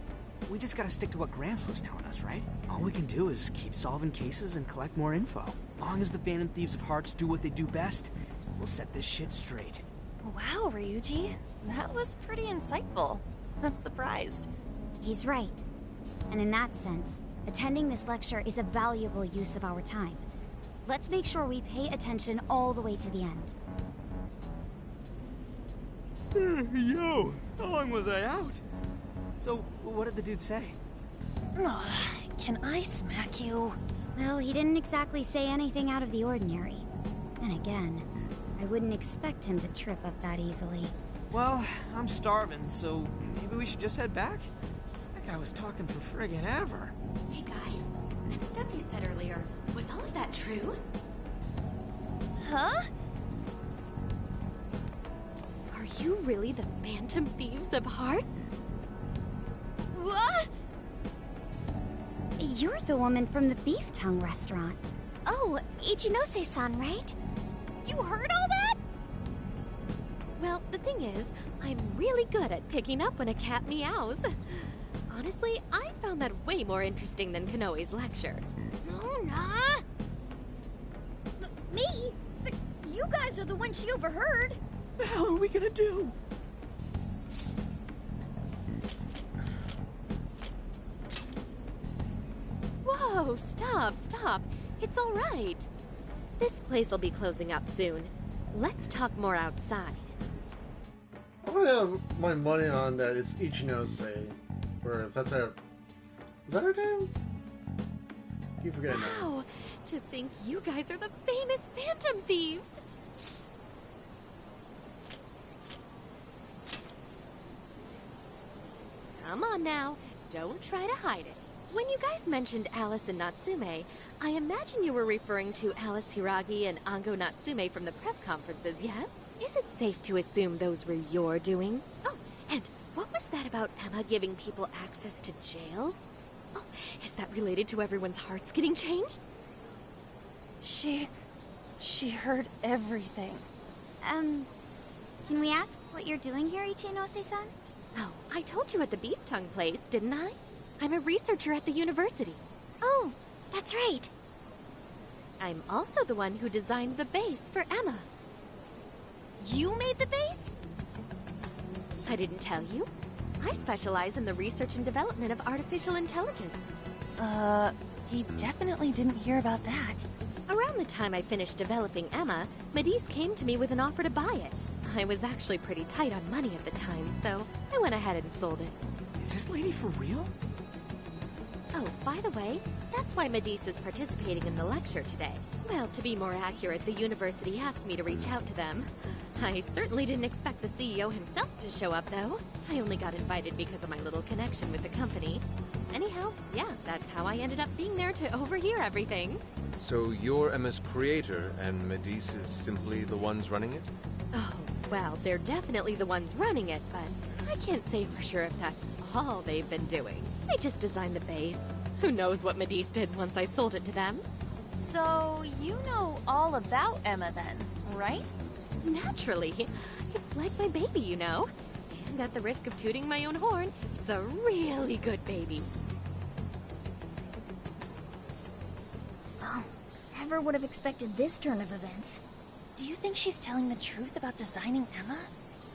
we just gotta stick to what Gramps was telling us, right? All we can do is keep solving cases and collect more info. Long as the Phantom Thieves of Hearts do what they do best, we'll set this shit straight. Wow, Ryuji. That was pretty insightful. I'm surprised. He's right. And in that sense, attending this lecture is a valuable use of our time. Let's make sure we pay attention all the way to the end. Yo, how long was I out? So, what did the dude say? Ugh, can I smack you? Well, he didn't exactly say anything out of the ordinary. Then again, I wouldn't expect him to trip up that easily. Well, I'm starving, so maybe we should just head back? That guy was talking for friggin' ever. Hey guys, that stuff you said earlier, was all of that true? Huh? Are you really the Phantom Thieves of Hearts? What? You're the woman from the Beef Tongue restaurant. Oh, Ichinose-san, right? You heard all that? Well, the thing is, I'm really good at picking up when a cat meows. Honestly, I found that way more interesting than Konoe's lecture. Mona! Me? But you guys are the ones she overheard. The hell are we gonna do? Whoa, stop. It's all right. This place will be closing up soon. Let's talk more outside. I'm gonna have my money on that it's Ichinose. Or if that's her... Is that her name? I keep forgetting that. Wow, to think you guys are the famous Phantom Thieves. Come on now, don't try to hide it. When you guys mentioned Alice and Natsume, I imagine you were referring to Alice Hiragi and Ango Natsume from the press conferences, yes? Is it safe to assume those were your doing? Oh, and what was that about Emma giving people access to jails? Oh, is that related to everyone's hearts getting changed? She heard everything. Can we ask what you're doing here, Ichinose-san? Oh, I told you at the Beef Tongue place, didn't I? I'm a researcher at the university. Oh, that's right. I'm also the one who designed the base for Emma. You made the base? I didn't tell you. I specialize in the research and development of artificial intelligence. He definitely didn't hear about that. Around the time I finished developing Emma, Matisse came to me with an offer to buy it. I was actually pretty tight on money at the time, so I went ahead and sold it. Is this lady for real? Oh, by the way, that's why Matisse is participating in the lecture today. Well, to be more accurate, the university asked me to reach out to them. I certainly didn't expect the CEO himself to show up, though. I only got invited because of my little connection with the company. Anyhow, yeah, that's how I ended up being there to overhear everything. So you're Emma's creator, and Matisse is simply the ones running it? Oh, well, they're definitely the ones running it, but I can't say for sure if that's all they've been doing. They just designed the base. Who knows what Matisse did once I sold it to them? So, you know all about Emma then, right? Naturally. It's like my baby, you know. And at the risk of tooting my own horn, it's a really good baby. Oh, never would have expected this turn of events. Do you think she's telling the truth about designing Emma?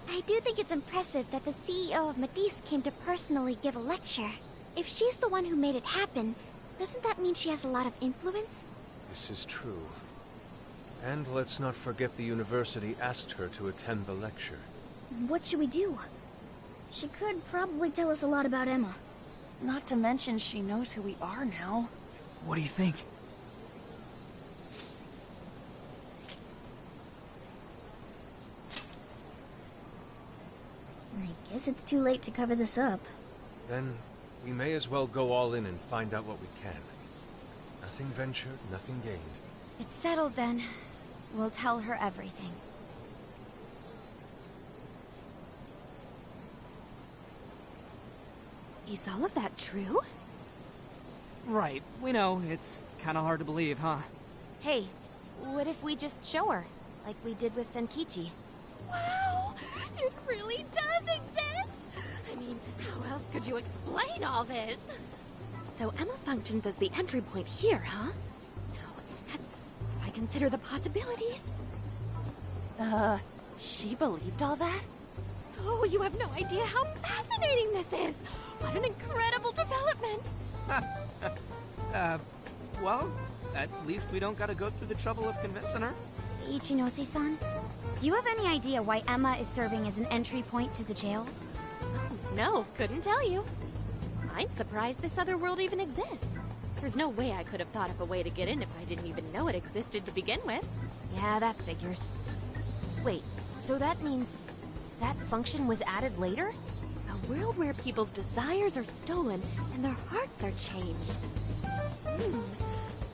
I do think it's impressive that the CEO of Matisse came to personally give a lecture. If she's the one who made it happen, doesn't that mean she has a lot of influence? This is true. And let's not forget the university asked her to attend the lecture. What should we do? She could probably tell us a lot about Emma. Not to mention she knows who we are now. What do you think? I guess it's too late to cover this up. Then we may as well go all in and find out what we can. Nothing ventured, nothing gained. It's settled then. We'll tell her everything. Is all of that true? Right, we know. It's kind of hard to believe, huh? Hey, what if we just show her, like we did with Senkichi? Wow! It really does exist! I mean, how else could you explain all this? So Emma functions as the entry point here, huh? No, that's... I consider the possibilities. She believed all that? Oh, you have no idea how fascinating this is! What an incredible development! Well, at least we don't gotta go through the trouble of convincing her. Ichinose-san, do you have any idea why Emma is serving as an entry point to the jails? Oh, no, couldn't tell you. I'm surprised this other world even exists. There's no way I could have thought of a way to get in if I didn't even know it existed to begin with. Yeah, that figures. Wait, so that means that function was added later? A world where people's desires are stolen and their hearts are changed.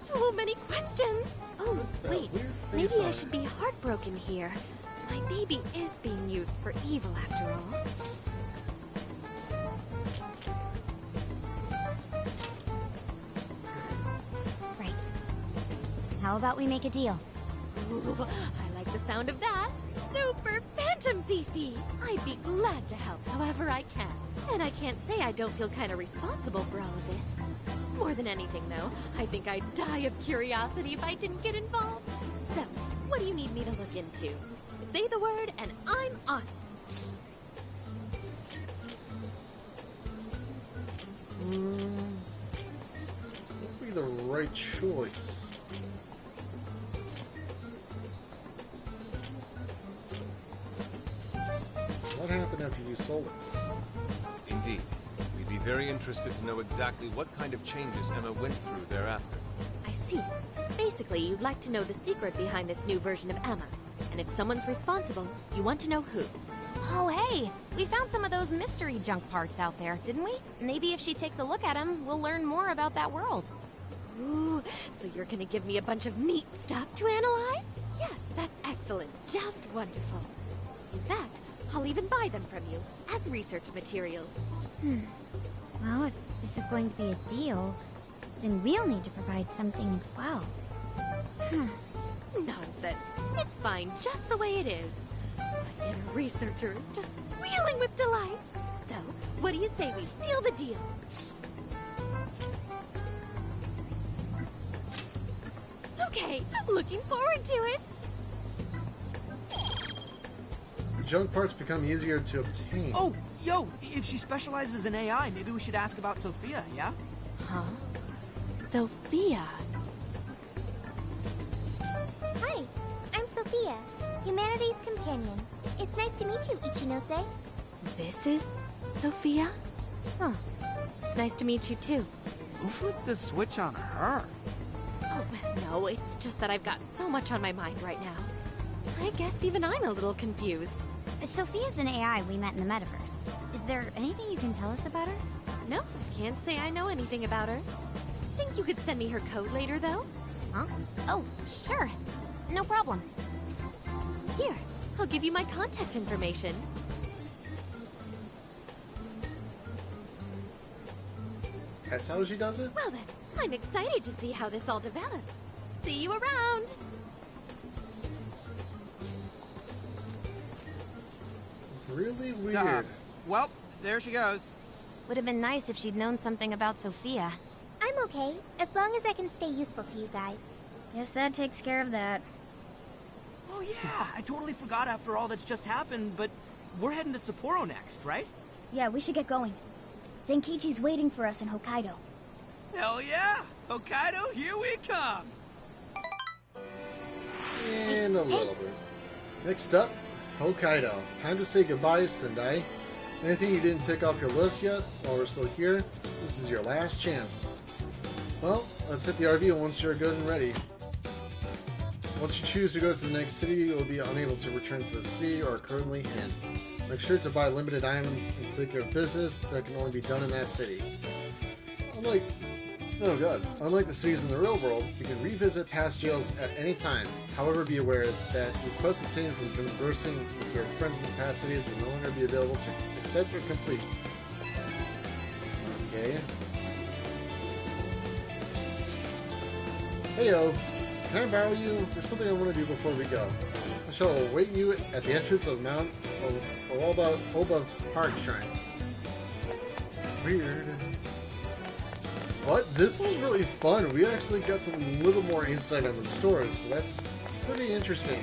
So many questions! Oh, wait, maybe I should be heartbroken here. My baby is being used for evil after all. Right. How about we make a deal? Ooh, I like the sound of that. Super Phantom Thiefy! I'd be glad to help however I can. And I can't say I don't feel kind of responsible for all of this. More than anything, though, I think I'd die of curiosity if I didn't get involved. So, what do you need me to look into? Say the word and I'm on it. Would be the right choice. What happened after you sold it? Indeed. We'd be very interested to know exactly what kind of changes Emma went through thereafter. I see. Basically, you'd like to know the secret behind this new version of Emma. And if someone's responsible, you want to know who. Oh, hey! We found some of those mystery junk parts out there, didn't we? Maybe if she takes a look at them, we'll learn more about that world. Ooh, so you're gonna give me a bunch of neat stuff to analyze? Yes, that's excellent. Just wonderful. In fact, I'll even buy them from you, as research materials. Well, if this is going to be a deal, then we'll need to provide something as well. Nonsense. It's fine just the way it is. My inner researcher is just squealing with delight. So, what do you say we seal the deal? Okay, looking forward to it. Junk parts become easier to obtain. Oh, yo, if she specializes in AI, maybe we should ask about Sophia, yeah? Huh? Sophia? Hi, I'm Sophia, Humanity's companion. It's nice to meet you, Ichinose. This is Sophia? Huh. It's nice to meet you too. Who flipped the switch on her? Oh, no, it's just that I've got so much on my mind right now. I guess even I'm a little confused. Sophia's an AI we met in the metaverse. Is there anything you can tell us about her? No, I can't say I know anything about her. Think you could send me her code later, though? Huh? Oh, sure. No problem. Here, I'll give you my contact information. That's how she does it? Well then, I'm excited to see how this all develops. See you around! Really weird. Well, there she goes. Would have been nice if she'd known something about Sophia. I'm okay, as long as I can stay useful to you guys. Guess that takes care of that. Oh yeah, I totally forgot after all that's just happened, but we're heading to Sapporo next, right? Yeah, we should get going. Zenkichi's waiting for us in Hokkaido. Hell yeah! Hokkaido, here we come! And a little bit. Next up, Hokkaido. Time to say goodbye, Sendai. Anything you didn't tick off your list yet while we're still here? This is your last chance. Well, let's hit the RV, and once you're good and ready. Once you choose to go to the next city, you will be unable to return to the city you are currently in. Make sure to buy limited items and take care of business that can only be done in that city. Unlike the cities in the real world, you can revisit past jails at any time. However, be aware that requests obtained from conversing with your friends in the past cities will no longer be available to accept or complete. Okay. Heyo, can I borrow you? There's something I want to do before we go. I shall await you at the entrance of Mount Oba Park Shrine. Weird. What? This was really fun. We actually got some little more insight on the story, so that's pretty interesting.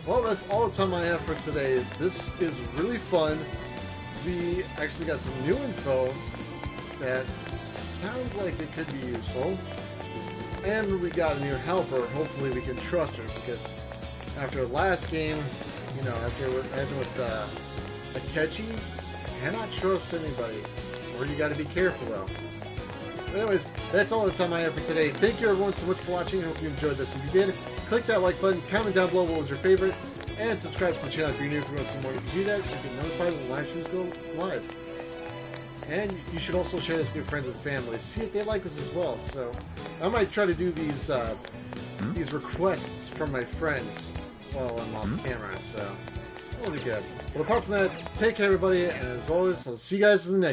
Well, that's all the time I have for today. This is really fun. We actually got some new info that sounds like it could be useful. And we got a new helper. Hopefully we can trust her, because after the last game, you know, after what happened with Akechi, you cannot trust anybody. Or you gotta be careful though. But anyways, that's all the time I have for today. Thank you everyone so much for watching. I hope you enjoyed this. If you did, click that like button, comment down below what was your favorite, and subscribe to the channel if you're new. If you want to see more, you can do that. You get notified when live streams go live. And you should also share this with your friends and family. See if they like this as well. So I might try to do these requests from my friends while I'm off camera. So that'll be good. Well, apart from that, take care everybody, and as always, I'll see you guys in the next